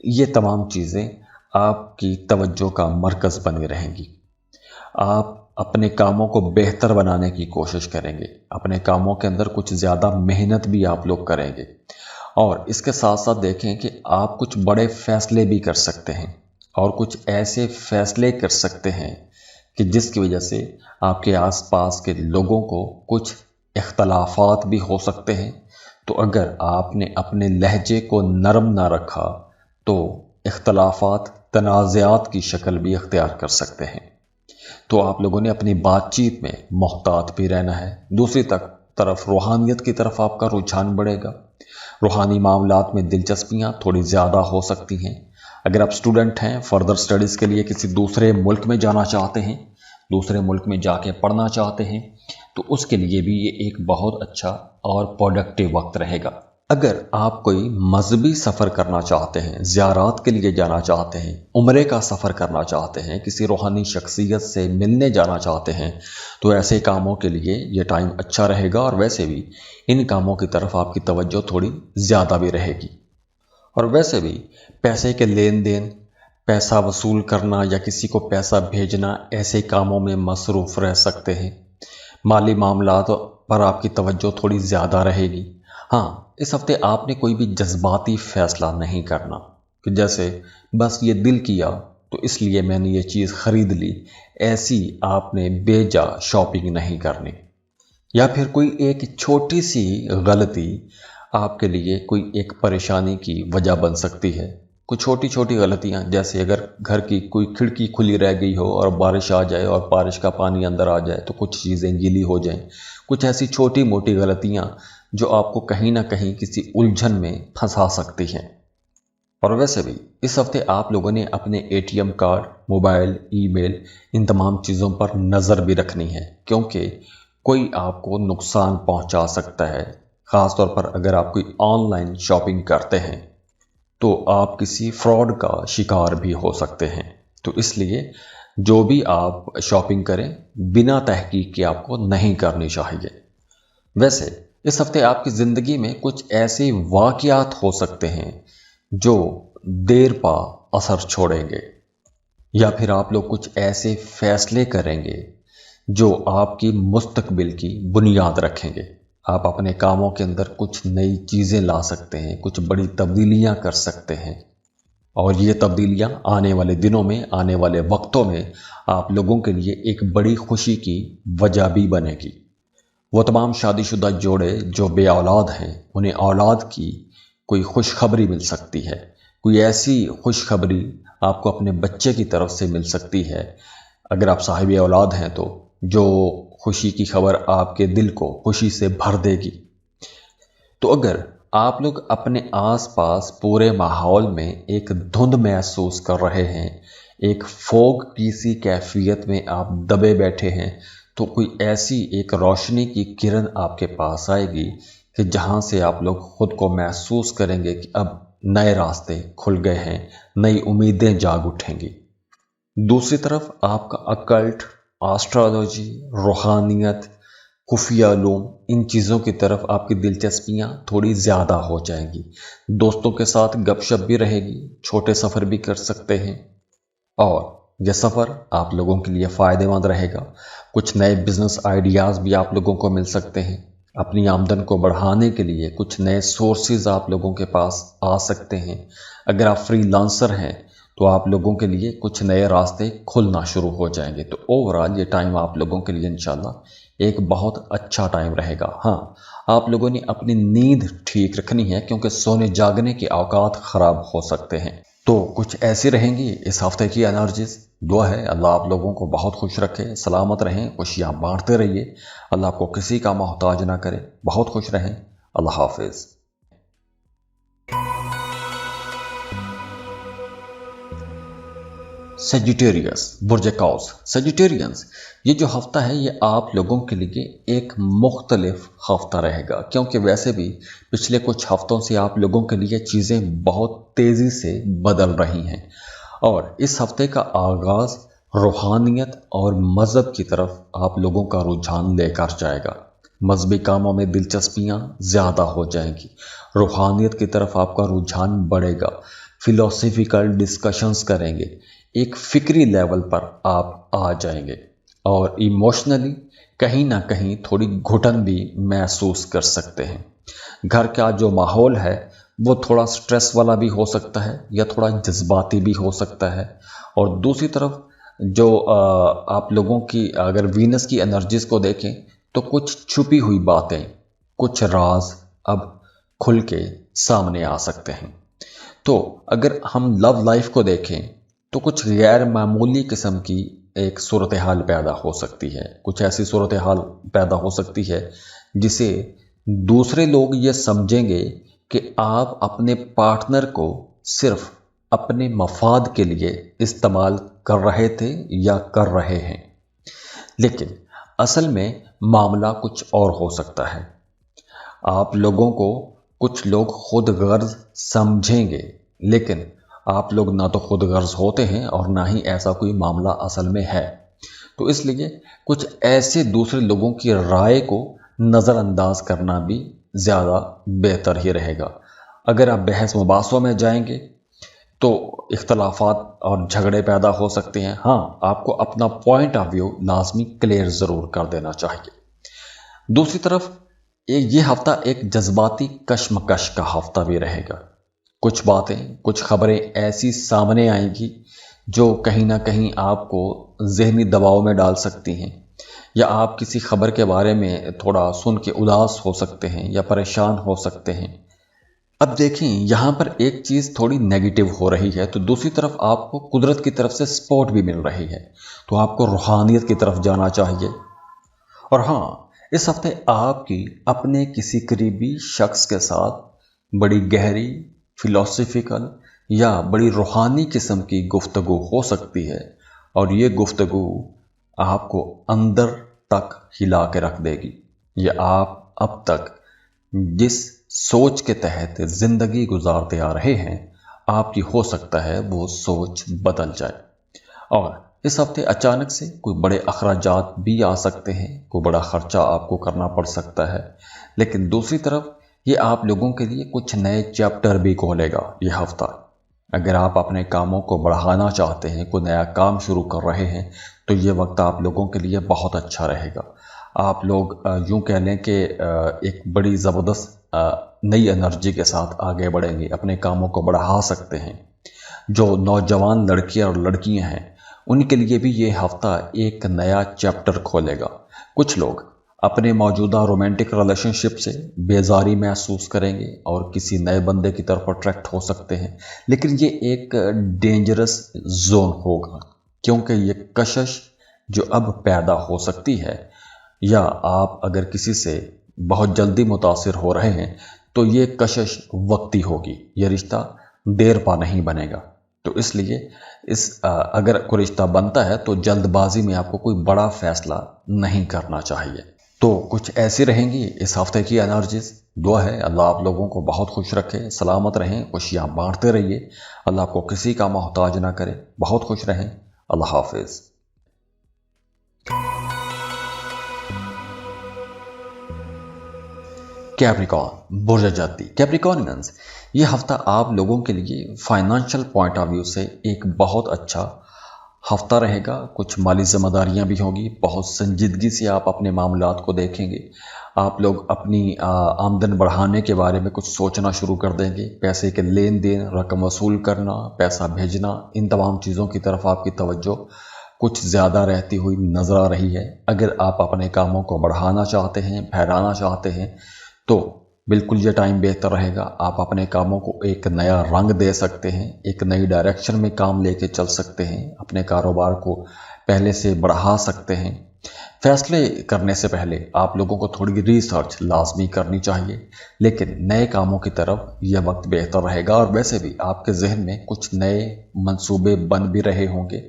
یہ تمام چیزیں آپ کی توجہ کا مرکز بنی رہیں گی۔ آپ اپنے کاموں کو بہتر بنانے کی کوشش کریں گے، اپنے کاموں کے اندر کچھ زیادہ محنت بھی آپ لوگ کریں گے، اور اس کے ساتھ ساتھ دیکھیں کہ آپ کچھ بڑے فیصلے بھی کر سکتے ہیں اور کچھ ایسے فیصلے کر سکتے ہیں کہ جس کی وجہ سے آپ کے آس پاس کے لوگوں کو کچھ اختلافات بھی ہو سکتے ہیں۔ تو اگر آپ نے اپنے لہجے کو نرم نہ رکھا تو اختلافات تنازعات کی شکل بھی اختیار کر سکتے ہیں، تو آپ لوگوں نے اپنی بات چیت میں محتاط بھی رہنا ہے۔ دوسری طرف روحانیت کی طرف آپ کا رجحان بڑھے گا، روحانی معاملات میں دلچسپیاں تھوڑی زیادہ ہو سکتی ہیں۔ اگر آپ اسٹوڈنٹ ہیں، فردر سٹڈیز کے لیے کسی دوسرے ملک میں جانا چاہتے ہیں، دوسرے ملک میں جا کے پڑھنا چاہتے ہیں، تو اس کے لیے بھی یہ ایک بہت اچھا اور پروڈکٹیو وقت رہے گا۔ اگر آپ کوئی مذہبی سفر کرنا چاہتے ہیں، زیارات کے لیے جانا چاہتے ہیں، عمرے کا سفر کرنا چاہتے ہیں، کسی روحانی شخصیت سے ملنے جانا چاہتے ہیں، تو ایسے کاموں کے لیے یہ ٹائم اچھا رہے گا، اور ویسے بھی ان کاموں کی طرف آپ کی توجہ تھوڑی زیادہ بھی رہے گی۔ اور ویسے بھی پیسے کے لین دین، پیسہ وصول کرنا یا کسی کو پیسہ بھیجنا، ایسے کاموں میں مصروف رہ سکتے ہیں۔ مالی معاملات پر آپ کی توجہ تھوڑی زیادہ رہے گی۔ ہاں، اس ہفتے آپ نے کوئی بھی جذباتی فیصلہ نہیں کرنا کہ جیسے بس یہ دل کیا تو اس لیے میں نے یہ چیز خرید لی، ایسی آپ نے بے جا شاپنگ نہیں کرنی۔ یا پھر کوئی ایک چھوٹی سی غلطی آپ کے لیے کوئی ایک پریشانی کی وجہ بن سکتی ہے۔ کچھ چھوٹی چھوٹی غلطیاں، جیسے اگر گھر کی کوئی کھڑکی کھلی رہ گئی ہو اور بارش آ جائے اور بارش کا پانی اندر آ جائے تو کچھ چیزیں گیلی ہو جائیں، کچھ ایسی چھوٹی موٹی غلطیاں جو آپ کو کہیں نہ کہیں کسی الجھن میں پھنسا سکتی ہیں۔ اور ویسے بھی اس ہفتے آپ لوگوں نے اپنے A T M card, mobile, email, ان تمام چیزوں پر نظر بھی رکھنی ہے، کیونکہ کوئی آپ کو نقصان پہنچا سکتا ہے۔ خاص طور پر اگر آپ کوئی آن لائن شاپنگ کرتے ہیں تو آپ کسی فراڈ کا شکار بھی ہو سکتے ہیں۔ تو اس لیے جو بھی آپ شاپنگ کریں بنا تحقیق کے آپ کو نہیں کرنی چاہیے۔ ویسے اس ہفتے آپ کی زندگی میں کچھ ایسے واقعات ہو سکتے ہیں جو دیر پا اثر چھوڑیں گے، یا پھر آپ لوگ کچھ ایسے فیصلے کریں گے جو آپ کی مستقبل کی بنیاد رکھیں گے۔ آپ اپنے کاموں کے اندر کچھ نئی چیزیں لا سکتے ہیں، کچھ بڑی تبدیلیاں کر سکتے ہیں، اور یہ تبدیلیاں آنے والے دنوں میں، آنے والے وقتوں میں آپ لوگوں کے لیے ایک بڑی خوشی کی وجہ بھی بنے گی۔ وہ تمام شادی شدہ جوڑے جو بے اولاد ہیں، انہیں اولاد کی کوئی خوشخبری مل سکتی ہے۔ کوئی ایسی خوشخبری آپ کو اپنے بچے کی طرف سے مل سکتی ہے، اگر آپ صاحب اولاد ہیں تو، جو خوشی کی خبر آپ کے دل کو خوشی سے بھر دے گی۔ تو اگر آپ لوگ اپنے آس پاس پورے ماحول میں ایک دھند محسوس کر رہے ہیں، ایک فوگ کی سی کیفیت میں آپ دبے بیٹھے ہیں، تو کوئی ایسی ایک روشنی کی کرن آپ کے پاس آئے گی کہ جہاں سے آپ لوگ خود کو محسوس کریں گے کہ اب نئے راستے کھل گئے ہیں، نئی امیدیں جاگ اٹھیں گی۔ دوسری طرف آپ کا اکلٹ، آسٹرالوجی، روحانیت، خفیہ علوم، ان چیزوں کی طرف آپ کی دلچسپیاں تھوڑی زیادہ ہو جائیں گی۔ دوستوں کے ساتھ گپ شپ بھی رہے گی، چھوٹے سفر بھی کر سکتے ہیں، اور یہ سفر آپ لوگوں کے لیے فائدہ مند رہے گا۔ کچھ نئے بزنس آئیڈیاز بھی آپ لوگوں کو مل سکتے ہیں۔ اپنی آمدن کو بڑھانے کے لیے کچھ نئے سورسز آپ لوگوں کے پاس آ سکتے ہیں۔ اگر آپ فری لانسر ہیں تو آپ لوگوں کے لیے کچھ نئے راستے کھلنا شروع ہو جائیں گے۔ تو اوورآل یہ ٹائم آپ لوگوں کے لیے انشاءاللہ ایک بہت اچھا ٹائم رہے گا۔ ہاں، آپ لوگوں نے اپنی نیند ٹھیک رکھنی ہے، کیونکہ سونے جاگنے کے اوقات خراب ہو سکتے ہیں۔ تو کچھ ایسی رہیں گی اس ہفتے کی انرجیز۔ دعا ہے اللہ آپ لوگوں کو بہت خوش رکھے، سلامت رہیں، خوشیاں بانٹتے رہیے، اللہ آپ کو کسی کا محتاج نہ کرے، بہت خوش رہیں۔ اللہ حافظ۔ سیجیٹیریس، برج قوس، سیجیٹیرینز، یہ جو ہفتہ ہے یہ آپ لوگوں کے لیے ایک مختلف ہفتہ رہے گا، کیونکہ ویسے بھی پچھلے کچھ ہفتوں سے آپ لوگوں کے لیے چیزیں بہت تیزی سے بدل رہی ہیں، اور اس ہفتے کا آغاز روحانیت اور مذہب کی طرف آپ لوگوں کا رجحان لے کر جائے گا۔ مذہبی کاموں میں دلچسپیاں زیادہ ہو جائیں گی، روحانیت کی طرف آپ کا رجحان بڑھے گا، فلاسفیکل ڈسکشنز کریں گے، ایک فکری لیول پر آپ آ جائیں گے، اور ایموشنلی کہیں نہ کہیں تھوڑی گھٹن بھی محسوس کر سکتے ہیں۔ گھر کا جو ماحول ہے وہ تھوڑا سٹریس والا بھی ہو سکتا ہے، یا تھوڑا جذباتی بھی ہو سکتا ہے، اور دوسری طرف جو آپ لوگوں کی اگر وینس کی انرجیز کو دیکھیں تو کچھ چھپی ہوئی باتیں، کچھ راز اب کھل کے سامنے آ سکتے ہیں۔ تو اگر ہم لو لائف کو دیکھیں تو کچھ غیر معمولی قسم کی ایک صورتحال پیدا ہو سکتی ہے، کچھ ایسی صورتحال پیدا ہو سکتی ہے جسے دوسرے لوگ یہ سمجھیں گے کہ آپ اپنے پارٹنر کو صرف اپنے مفاد کے لیے استعمال کر رہے تھے یا کر رہے ہیں، لیکن اصل میں معاملہ کچھ اور ہو سکتا ہے۔ آپ لوگوں کو कुछ लोग खुद गर्ज समझेंगे, लेकिन आप लोग ना तो खुद गर्ज होते हैं और ना ही ऐसा कोई मामला असल में है। तो इसलिए कुछ ऐसे दूसरे लोगों की राय को नज़रअंदाज करना भी ज़्यादा बेहतर ही रहेगा। अगर आप बहस मुबासों में जाएंगे तो इख्तलाफात और झगड़े पैदा हो सकते हैं। हाँ, आपको अपना पॉइंट ऑफ व्यू लाजमी क्लियर ज़रूर कर देना चाहिए। दूसरी तरफ ये हफ्ता एक जज्बाती कश्मकश का हफ्ता भी रहेगा। कुछ बातें, कुछ खबरें ऐसी सामने आएंगी जो कहीं ना कहीं आपको जहनी दबाव में डाल सकती हैं, या आप किसी खबर के बारे में थोड़ा सुन के उदास हो सकते हैं या परेशान हो सकते हैं। अब देखें, यहाँ पर एक चीज़ थोड़ी नेगेटिव हो रही है तो दूसरी तरफ आपको कुदरत की तरफ से सपोर्ट भी मिल रही है, तो आपको रूहानियत की तरफ जाना चाहिए। और हाँ, इस हफ्ते आपकी अपने किसी करीबी शख्स के साथ बड़ी गहरी फिलोसफिकल या बड़ी रूहानी किस्म की गुफ्तगू हो सकती है, और ये गुफ्तगू आपको अंदर तक हिला के रख देगी। ये आप अब तक जिस सोच के तहत ज़िंदगी गुजारते आ रहे हैं, आपकी हो सकता है वो सोच बदल जाए। और इस हफ्ते अचानक से कोई बड़े अखराजात भी आ सकते हैं, कोई बड़ा खर्चा आपको करना पड़ सकता है। लेकिन दूसरी तरफ ये आप लोगों के लिए कुछ नए चैप्टर भी खोलेगा ये हफ्ता। अगर आप अपने कामों को बढ़ाना चाहते हैं, कोई नया काम शुरू कर रहे हैं, तो ये वक्त आप लोगों के लिए बहुत अच्छा रहेगा। आप लोग यूँ कह लें कि एक बड़ी ज़बरदस्त नई एनर्जी के साथ आगे बढ़ेंगे, अपने कामों को बढ़ा सकते हैं। जो नौजवान लड़कियां और लड़कियां हैं, उनके लिए भी ये हफ्ता एक नया चैप्टर खोलेगा। कुछ लोग अपने मौजूदा रोमांटिक रिलेशनशिप से बेजारी महसूस करेंगे और किसी नए बंदे की तरफ अट्रैक्ट हो सकते हैं, लेकिन ये एक डेंजरस जोन होगा, क्योंकि ये कशिश जो अब पैदा हो सकती है, या आप अगर किसी से बहुत जल्दी मुतासिर हो रहे हैं तो ये कशिश वक्ती होगी, ये रिश्ता देर पा नहीं बनेगा। तो इसलिए अगर कोई रिश्ता बनता है तो जल्दबाजी में आपको कोई बड़ा फैसला नहीं करना चाहिए। तो कुछ ऐसी रहेंगी इस हफ्ते की एनर्जीज। दुआ है अल्लाह आप लोगों को बहुत खुश रखे, सलामत रहें, खुशियाँ बांटते रहिए। अल्लाह आपको किसी का मोहताज ना करे। बहुत खुश रहें। अल्लाह हाफिज़। कैप्रिकॉर्न, बुर्ज जाती कैप्रिकॉर्नियंस, ये हफ्ता आप लोगों के लिए फाइनेंशियल पॉइंट ऑफ व्यू से एक बहुत अच्छा हफ्ता रहेगा। कुछ माली जिम्मेदारियां भी होगी, बहुत संजीदगी से आप अपने मामलात को देखेंगे। आप लोग अपनी आमदन बढ़ाने के बारे में कुछ सोचना शुरू कर देंगे। पैसे के लेन देन, रकम वसूल करना, पैसा भेजना, इन तमाम चीज़ों की तरफ आपकी तवज्जो कुछ ज़्यादा रहती हुई नज़र आ रही है। अगर आप अपने कामों को बढ़ाना चाहते हैं, फैलाना चाहते हैं, तो बिल्कुल ये टाइम बेहतर रहेगा। आप अपने कामों को एक नया रंग दे सकते हैं, एक नई डायरेक्शन में काम लेके चल सकते हैं, अपने कारोबार को पहले से बढ़ा सकते हैं। फैसले करने से पहले आप लोगों को थोड़ी रिसर्च लाजमी करनी चाहिए, लेकिन नए कामों की तरफ यह वक्त बेहतर रहेगा। और वैसे भी आपके जहन में कुछ नए मंसूबे बन भी रहे होंगे,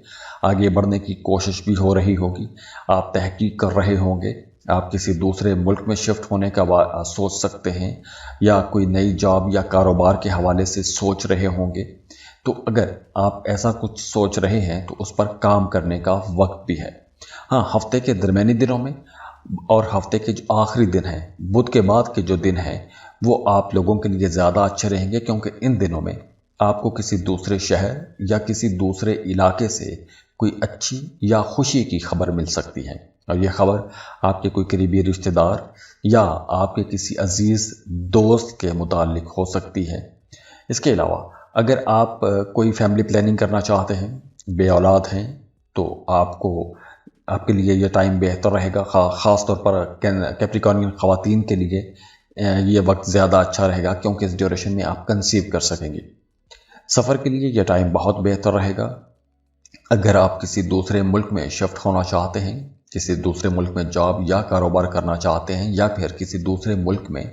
आगे बढ़ने की कोशिश भी हो रही होगी, आप तहकीक कर रहे होंगे, आप किसी दूसरे मुल्क में शिफ्ट होने का सोच सकते हैं, या कोई नई जॉब या कारोबार के हवाले से सोच रहे होंगे। तो अगर आप ऐसा कुछ सोच रहे हैं तो उस पर काम करने का वक्त भी है। हाँ, हफ्ते के दरमियानी दिनों में और हफ्ते के जो आखिरी दिन हैं, बुध के बाद के जो दिन हैं, वो आप लोगों के लिए ज़्यादा अच्छे रहेंगे, क्योंकि इन दिनों में आपको किसी दूसरे शहर या किसी दूसरे इलाके से कोई अच्छी या खुशी की खबर मिल सकती है, और यह खबर आपके कोई करीबी रिश्तेदार या आपके किसी अजीज़ दोस्त के मुतालिक हो सकती है। इसके अलावा अगर आप कोई फैमिली प्लानिंग करना चाहते हैं, बे औलाद हैं, तो आपके लिए यह टाइम बेहतर रहेगा। ख़ास तौर पर कैप्रिकॉर्नियन ख़वातीन के लिए ये वक्त ज़्यादा अच्छा रहेगा, क्योंकि इस ड्यूरेशन में आप कंसीव कर सकेंगे। सफ़र के लिए यह टाइम बहुत बेहतर रहेगा। अगर आप किसी दूसरे मुल्क में शिफ्ट होना चाहते हैं, किसी दूसरे मुल्क में जॉब या कारोबार करना चाहते हैं, या फिर किसी दूसरे मुल्क में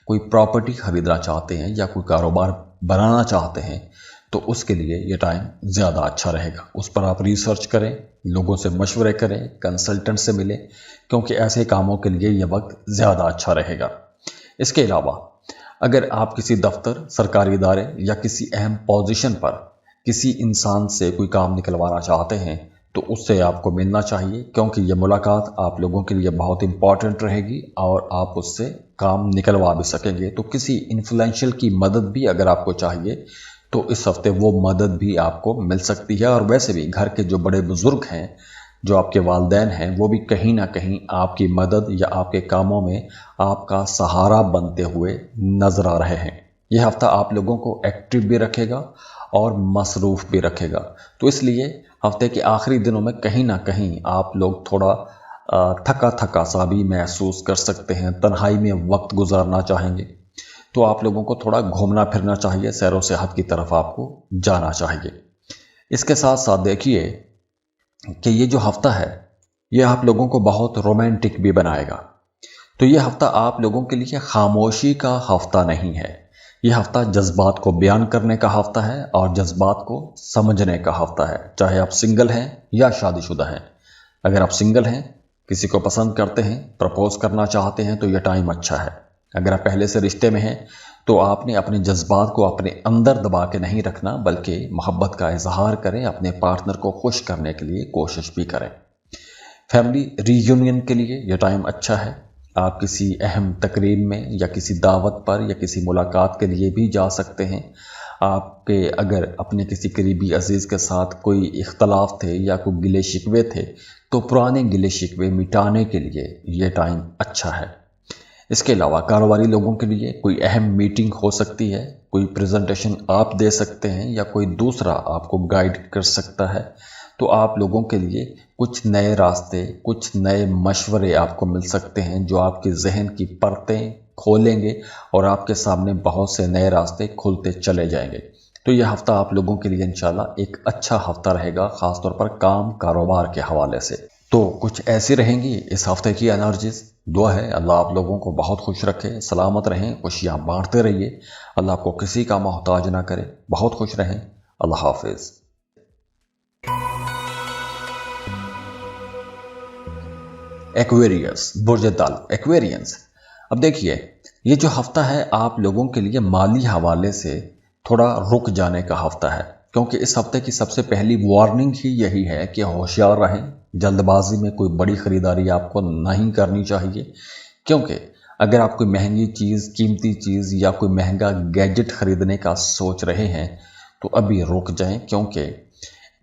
कोई प्रॉपर्टी खरीदना चाहते हैं या कोई कारोबार बनाना चाहते हैं, तो उसके लिए ये टाइम ज़्यादा अच्छा रहेगा। उस पर आप रिसर्च करें, लोगों से मशवरे करें, कंसल्टेंट से मिलें, क्योंकि ऐसे कामों के लिए ये वक्त ज़्यादा अच्छा रहेगा। इसके अलावा اگر آپ کسی دفتر، سرکاری ادارے یا کسی اہم پوزیشن پر کسی انسان سے کوئی کام نکلوانا چاہتے ہیں تو اس سے آپ کو ملنا چاہیے، کیونکہ یہ ملاقات آپ لوگوں کے لیے بہت امپورٹنٹ رہے گی اور آپ اس سے کام نکلوا بھی سکیں گے۔ تو کسی انفلوئنشل کی مدد بھی اگر آپ کو چاہیے تو اس ہفتے وہ مدد بھی آپ کو مل سکتی ہے، اور ویسے بھی گھر کے جو بڑے بزرگ ہیں، جو آپ کے والدین ہیں، وہ بھی کہیں نہ کہیں آپ کی مدد یا آپ کے کاموں میں آپ کا سہارا بنتے ہوئے نظر آ رہے ہیں۔ یہ ہفتہ آپ لوگوں کو ایکٹیو بھی رکھے گا اور مصروف بھی رکھے گا، تو اس لیے ہفتے کے آخری دنوں میں کہیں نہ کہیں آپ لوگ تھوڑا تھکا تھکا سا بھی محسوس کر سکتے ہیں، تنہائی میں وقت گزارنا چاہیں گے، تو آپ لوگوں کو تھوڑا گھومنا پھرنا چاہیے، سیر و سیاحت کی طرف آپ کو جانا چاہیے۔ اس کے ساتھ ساتھ دیکھیے کہ یہ جو ہفتہ ہے یہ آپ لوگوں کو بہت رومانٹک بھی بنائے گا۔ تو یہ ہفتہ آپ لوگوں کے لیے خاموشی کا ہفتہ نہیں ہے، یہ ہفتہ جذبات کو بیان کرنے کا ہفتہ ہے اور جذبات کو سمجھنے کا ہفتہ ہے، چاہے آپ سنگل ہیں یا شادی شدہ ہیں۔ اگر آپ سنگل ہیں، کسی کو پسند کرتے ہیں، پرپوز کرنا چاہتے ہیں تو یہ ٹائم اچھا ہے۔ اگر آپ پہلے سے رشتے میں ہیں تو آپ نے اپنے جذبات کو اپنے اندر دبا کے نہیں رکھنا، بلکہ محبت کا اظہار کریں، اپنے پارٹنر کو خوش کرنے کے لیے کوشش بھی کریں۔ فیملی ری یونین کے لیے یہ ٹائم اچھا ہے، آپ کسی اہم تقریب میں یا کسی دعوت پر یا کسی ملاقات کے لیے بھی جا سکتے ہیں۔ آپ کے اگر اپنے کسی قریبی عزیز کے ساتھ کوئی اختلاف تھے یا کوئی گلے شکوے تھے تو پرانے گلے شکوے مٹانے کے لیے یہ ٹائم اچھا ہے۔ اس کے علاوہ کاروباری لوگوں کے لیے کوئی اہم میٹنگ ہو سکتی ہے، کوئی پریزنٹیشن آپ دے سکتے ہیں یا کوئی دوسرا آپ کو گائیڈ کر سکتا ہے، تو آپ لوگوں کے لیے کچھ نئے راستے، کچھ نئے مشورے آپ کو مل سکتے ہیں جو آپ کے ذہن کی پرتیں کھولیں گے اور آپ کے سامنے بہت سے نئے راستے کھلتے چلے جائیں گے۔ تو یہ ہفتہ آپ لوگوں کے لیے انشاءاللہ ایک اچھا ہفتہ رہے گا، خاص طور پر کام کاروبار کے حوالے سے۔ تو کچھ ایسی رہیں گی اس ہفتے کی انرجیز۔ دعا ہے اللہ آپ لوگوں کو بہت خوش رکھے، سلامت رہیں، خوشیاں بانٹتے رہیے، اللہ آپ کو کسی کا محتاج نہ کرے، بہت خوش رہیں۔ اللہ حافظ۔ ایکویریس، برج دل، ایکویرینس۔ اب دیکھیے یہ جو ہفتہ ہے آپ لوگوں کے لیے مالی حوالے سے تھوڑا رک جانے کا ہفتہ ہے، کیونکہ اس ہفتے کی سب سے پہلی وارننگ ہی یہی ہے کہ ہوشیار رہیں، جلد بازی میں کوئی بڑی خریداری آپ کو نہیں کرنی چاہیے، کیونکہ اگر آپ کوئی مہنگی چیز، قیمتی چیز یا کوئی مہنگا گیجٹ خریدنے کا سوچ رہے ہیں تو ابھی رک جائیں، کیونکہ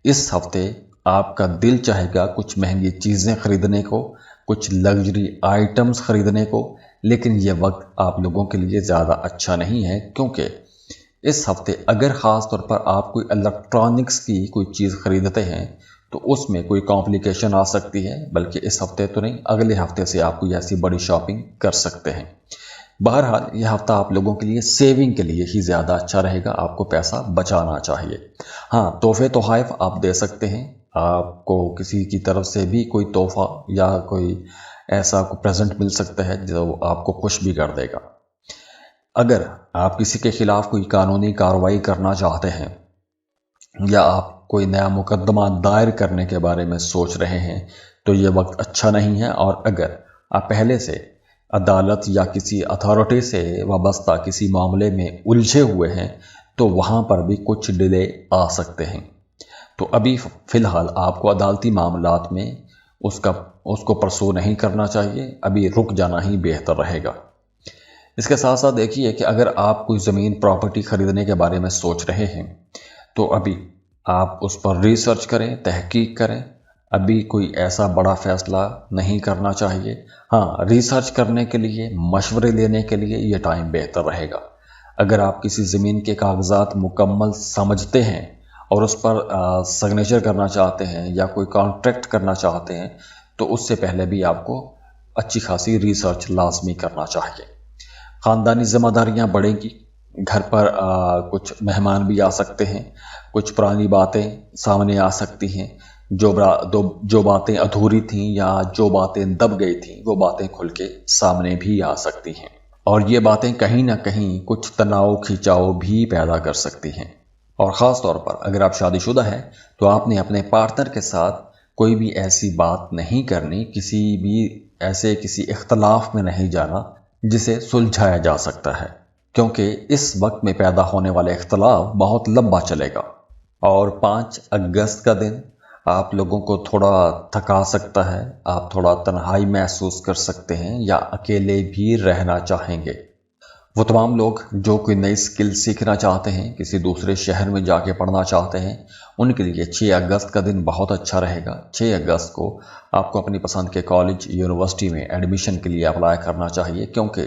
اس ہفتے آپ کا دل چاہے گا کچھ مہنگی چیزیں خریدنے کو، کچھ لگژری آئٹمز خریدنے کو، لیکن یہ وقت آپ لوگوں کے لیے زیادہ اچھا نہیں ہے، کیونکہ اس ہفتے اگر خاص طور پر آپ کوئی الیکٹرانکس کی کوئی چیز خریدتے ہیں تو اس میں کوئی کمپلیکیشن آ سکتی ہے، بلکہ اس ہفتے تو نہیں، اگلے ہفتے سے آپ کوئی ایسی بڑی شاپنگ کر سکتے ہیں۔ بہرحال یہ ہفتہ آپ لوگوں کے لیے سیونگ کے لیے ہی زیادہ اچھا رہے گا، آپ کو پیسہ بچانا چاہیے۔ ہاں، تحفے تحائف آپ دے سکتے ہیں، آپ کو کسی کی طرف سے بھی کوئی تحفہ یا کوئی ایسا کوئی پریزنٹ مل سکتا ہے جو آپ کو خوش بھی کر دے گا۔ اگر آپ کسی کے خلاف کوئی قانونی کارروائی کرنا چاہتے ہیں یا آپ کوئی نیا مقدمہ دائر کرنے کے بارے میں سوچ رہے ہیں تو یہ وقت اچھا نہیں ہے، اور اگر آپ پہلے سے عدالت یا کسی اتھارٹی سے وابستہ کسی معاملے میں الجھے ہوئے ہیں تو وہاں پر بھی کچھ ڈیلے آ سکتے ہیں۔ تو ابھی فی الحال آپ کو عدالتی معاملات میں اس کو پرسو نہیں کرنا چاہیے، ابھی رک جانا ہی بہتر رہے گا۔ اس کے ساتھ ساتھ دیکھیے کہ اگر آپ کوئی زمین پراپرٹی خریدنے کے بارے میں سوچ رہے ہیں تو ابھی آپ اس پر ریسرچ کریں، تحقیق کریں، ابھی کوئی ایسا بڑا فیصلہ نہیں کرنا چاہیے۔ ہاں، ریسرچ کرنے کے لیے، مشورے لینے کے لیے یہ ٹائم بہتر رہے گا۔ اگر آپ کسی زمین کے کاغذات مکمل سمجھتے ہیں اور اس پر سگنیچر کرنا چاہتے ہیں یا کوئی کانٹریکٹ کرنا چاہتے ہیں تو اس سے پہلے بھی آپ کو اچھی خاصی ریسرچ لازمی کرنا چاہیے۔ خاندانی ذمہ داریاں بڑھیں گی، گھر پر کچھ مہمان بھی آ سکتے ہیں، کچھ پرانی باتیں سامنے آ سکتی ہیں، جو باتیں ادھوری تھیں یا جو باتیں دب گئی تھیں وہ باتیں کھل کے سامنے بھی آ سکتی ہیں، اور یہ باتیں کہیں نہ کہیں کچھ تناؤ کھینچاؤ بھی پیدا کر سکتی ہیں۔ اور خاص طور پر اگر آپ شادی شدہ ہیں تو آپ نے اپنے پارٹنر کے ساتھ کوئی بھی ایسی بات نہیں کرنی، کسی اختلاف میں نہیں جانا جسے سلجھایا جا سکتا ہے، क्योंकि इस वक्त में पैदा होने वाला इख्तलाफ बहुत लंबा चलेगा। और 5 अगस्त का दिन आप लोगों को थोड़ा थका सकता है, आप थोड़ा तन्हाई महसूस कर सकते हैं या अकेले भी रहना चाहेंगे। वो तमाम लोग जो कोई नई स्किल सीखना चाहते हैं, किसी दूसरे शहर में जाके पढ़ना चाहते हैं, उनके लिए 6 अगस्त का दिन बहुत अच्छा रहेगा। 6 अगस्त को आपको अपनी पसंद के कॉलेज यूनिवर्सिटी में एडमिशन के लिए अप्लाई करना चाहिए, क्योंकि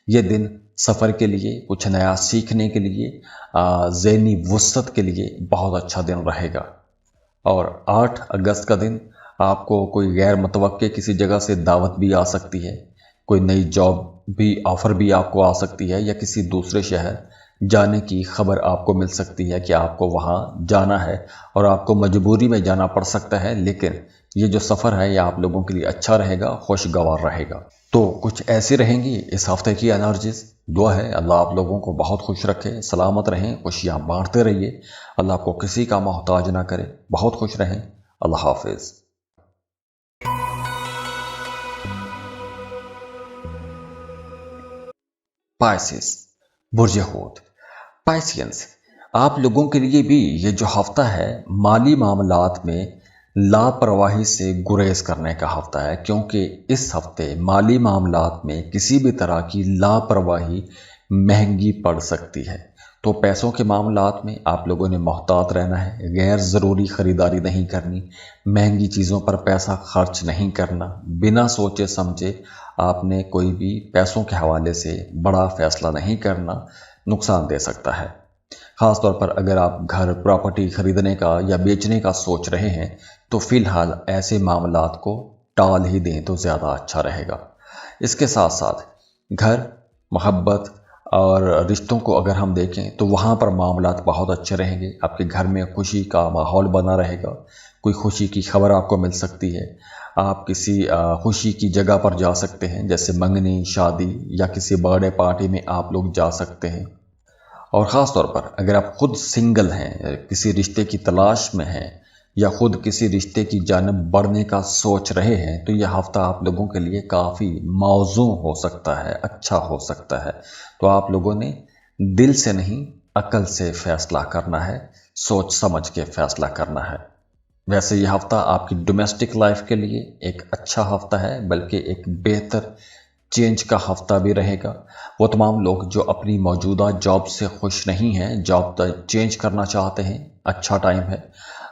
ये दिन सफ़र के लिए, कुछ नया सीखने के लिए, ज़हनी वुसअत के लिए बहुत अच्छा दिन रहेगा। और 8 अगस्त का दिन आपको कोई गैर मुतवक्के किसी जगह से दावत भी आ सकती है, कोई नई जॉब भी ऑफ़र भी आपको आ सकती है, या किसी दूसरे शहर जाने की खबर आपको मिल सकती है कि आपको वहाँ जाना है और आपको मजबूरी में जाना पड़ सकता है। लेकिन ये जो सफ़र है ये आप लोगों के लिए अच्छा रहेगा, खुशगवार रहेगा। तो कुछ ऐसी रहेंगी इस हफ्ते की एनर्जीज। दुआ है अल्लाह आप लोगों को बहुत खुश रखे, सलामत रहें, खुशियाँ बांटते रहिए, अल्लाह आपको किसी का मोहताज ना करे। बहुत खुश रहें। अल्लाह हाफिज़। पाइसेस, बुर्ज हूत। पाइसियंस, आप लोगों के लिए भी ये जो हफ्ता है माली मामलात में लापरवाही से गुरेज करने का हफ्ता है, क्योंकि इस हफ्ते माली मामलात में किसी भी तरह की लापरवाही महंगी पड़ सकती है। तो पैसों के मामलात में आप लोगों ने मोहतात रहना है, गैर ज़रूरी ख़रीदारी नहीं करनी, महंगी चीज़ों पर पैसा खर्च नहीं करना, बिना सोचे समझे आपने कोई भी पैसों के हवाले से बड़ा फ़ैसला नहीं करना, नुकसान दे सकता है। ख़ास तौर पर अगर आप घर प्रॉपर्टी ख़रीदने का या बेचने का सोच रहे हैं तो फ़िलहाल ऐसे मामलात को टाल ही दें तो ज़्यादा अच्छा रहेगा। इसके साथ साथ घर, मोहब्बत और रिश्तों को अगर हम देखें तो वहाँ पर मामलात बहुत अच्छे रहेंगे। आपके घर में खुशी का माहौल बना रहेगा, कोई खुशी की खबर आपको मिल सकती है, आप किसी खुशी की जगह पर जा सकते हैं, जैसे मंगनी, शादी या किसी बर्थडे पार्टी में आप लोग जा सकते हैं। और ख़ास तौर पर अगर आप खुद सिंगल हैं, किसी रिश्ते की तलाश में हैं या खुद किसी रिश्ते की जानब बढ़ने का सोच रहे हैं, तो यह हफ़्ता आप लोगों के लिए काफ़ी मौजू हो सकता है, अच्छा हो सकता है। तो आप लोगों ने दिल से नहीं अकल से फ़ैसला करना है, सोच समझ के फ़ैसला करना है। वैसे यह हफ़्ता आपकी डोमेस्टिक लाइफ के लिए एक अच्छा हफ़्ता है, बल्कि एक बेहतर चेंज का हफ़्ता भी रहेगा। वो तमाम लोग जो अपनी मौजूदा जॉब से खुश नहीं हैं, जॉब चेंज करना चाहते हैं, अच्छा टाइम है।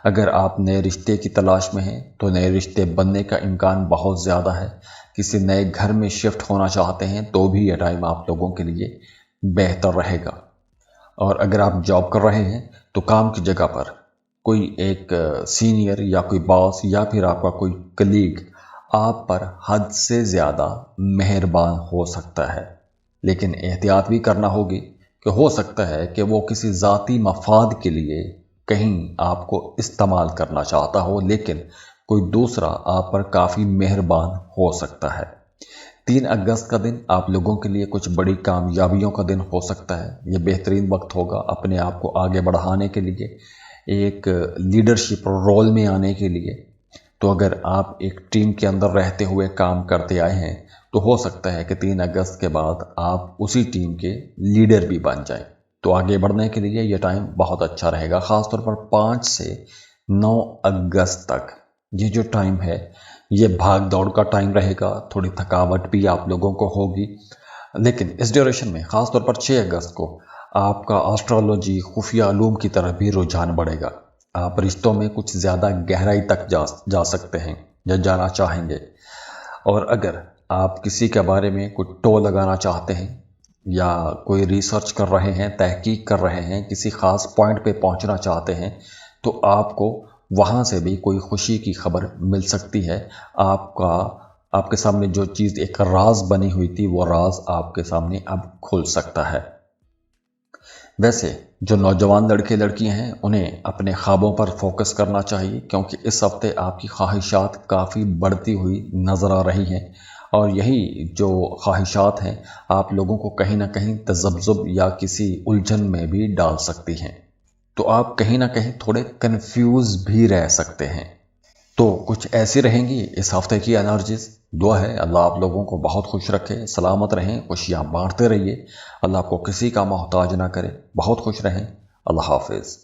अगर आप नए रिश्ते की तलाश में हैं तो नए रिश्ते बनने का इम्कान बहुत ज़्यादा है। किसी नए घर में शिफ्ट होना चाहते हैं तो भी यह टाइम आप लोगों के लिए बेहतर रहेगा। और अगर आप जॉब कर रहे हैं तो काम की जगह पर कोई एक सीनियर या कोई बॉस या फिर आपका कोई कलीग आप पर हद से ज़्यादा मेहरबान हो सकता है, लेकिन एहतियात भी करना होगी कि हो सकता है कि वो किसी ज़ाती मफाद के लिए कहीं आपको इस्तेमाल करना चाहता हो, लेकिन कोई दूसरा आप पर काफ़ी मेहरबान हो सकता है। 3 अगस्त का दिन आप लोगों के लिए कुछ बड़ी कामयाबियों का दिन हो सकता है। ये बेहतरीन वक्त होगा अपने आप को आगे बढ़ाने के लिए, एक लीडरशिप रोल में आने के लिए। तो अगर आप एक टीम के अंदर रहते हुए काम करते आए हैं तो हो सकता है कि 3 अगस्त के बाद आप उसी टीम के लीडर भी बन जाएं। तो आगे बढ़ने के लिए ये टाइम बहुत अच्छा रहेगा। ख़ास तौर पर 5 से 9 अगस्त तक ये जो टाइम है ये भाग दौड़ का टाइम रहेगा, थोड़ी थकावट भी आप लोगों को होगी। लेकिन इस ड्यूरेशन में ख़ास तौर पर 6 अगस्त को आपका एस्ट्रोलॉजी, खुफिया उलूम की तरफ भी रुझान बढ़ेगा। आप रिश्तों में कुछ ज़्यादा गहराई तक जा सकते हैं या जाना चाहेंगे। और अगर आप किसी के बारे में कुछ टो लगाना चाहते हैं या कोई रिसर्च कर रहे हैं, तहकीक कर रहे हैं, किसी ख़ास पॉइंट पे पहुंचना चाहते हैं, तो आपको वहाँ से भी कोई खुशी की खबर मिल सकती है। आपके सामने जो चीज़ एक राज बनी हुई थी वो राज आपके सामने अब खुल सकता है। वैसे जो नौजवान लड़के लड़कियां हैं उन्हें अपने ख्वाबों पर फोकस करना चाहिए, क्योंकि इस हफ्ते आपकी ख्वाहिशात काफ़ी बढ़ती हुई नज़र आ रही हैं और यही जो ख्वाहिशात हैं आप लोगों को कहीं ना कहीं तज़ब्ज़ुब या किसी उलझन में भी डाल सकती हैं। तो आप कहीं ना कहीं थोड़े कंफ्यूज भी रह सकते हैं। تو کچھ ایسی رہیں گی اس ہفتے کی انرجیز. دعا ہے اللہ آپ لوگوں کو بہت خوش رکھے، سلامت رہیں، خوشیاں بانٹتے رہیے، اللہ آپ کو کسی کا محتاج نہ کرے، بہت خوش رہیں. اللہ حافظ.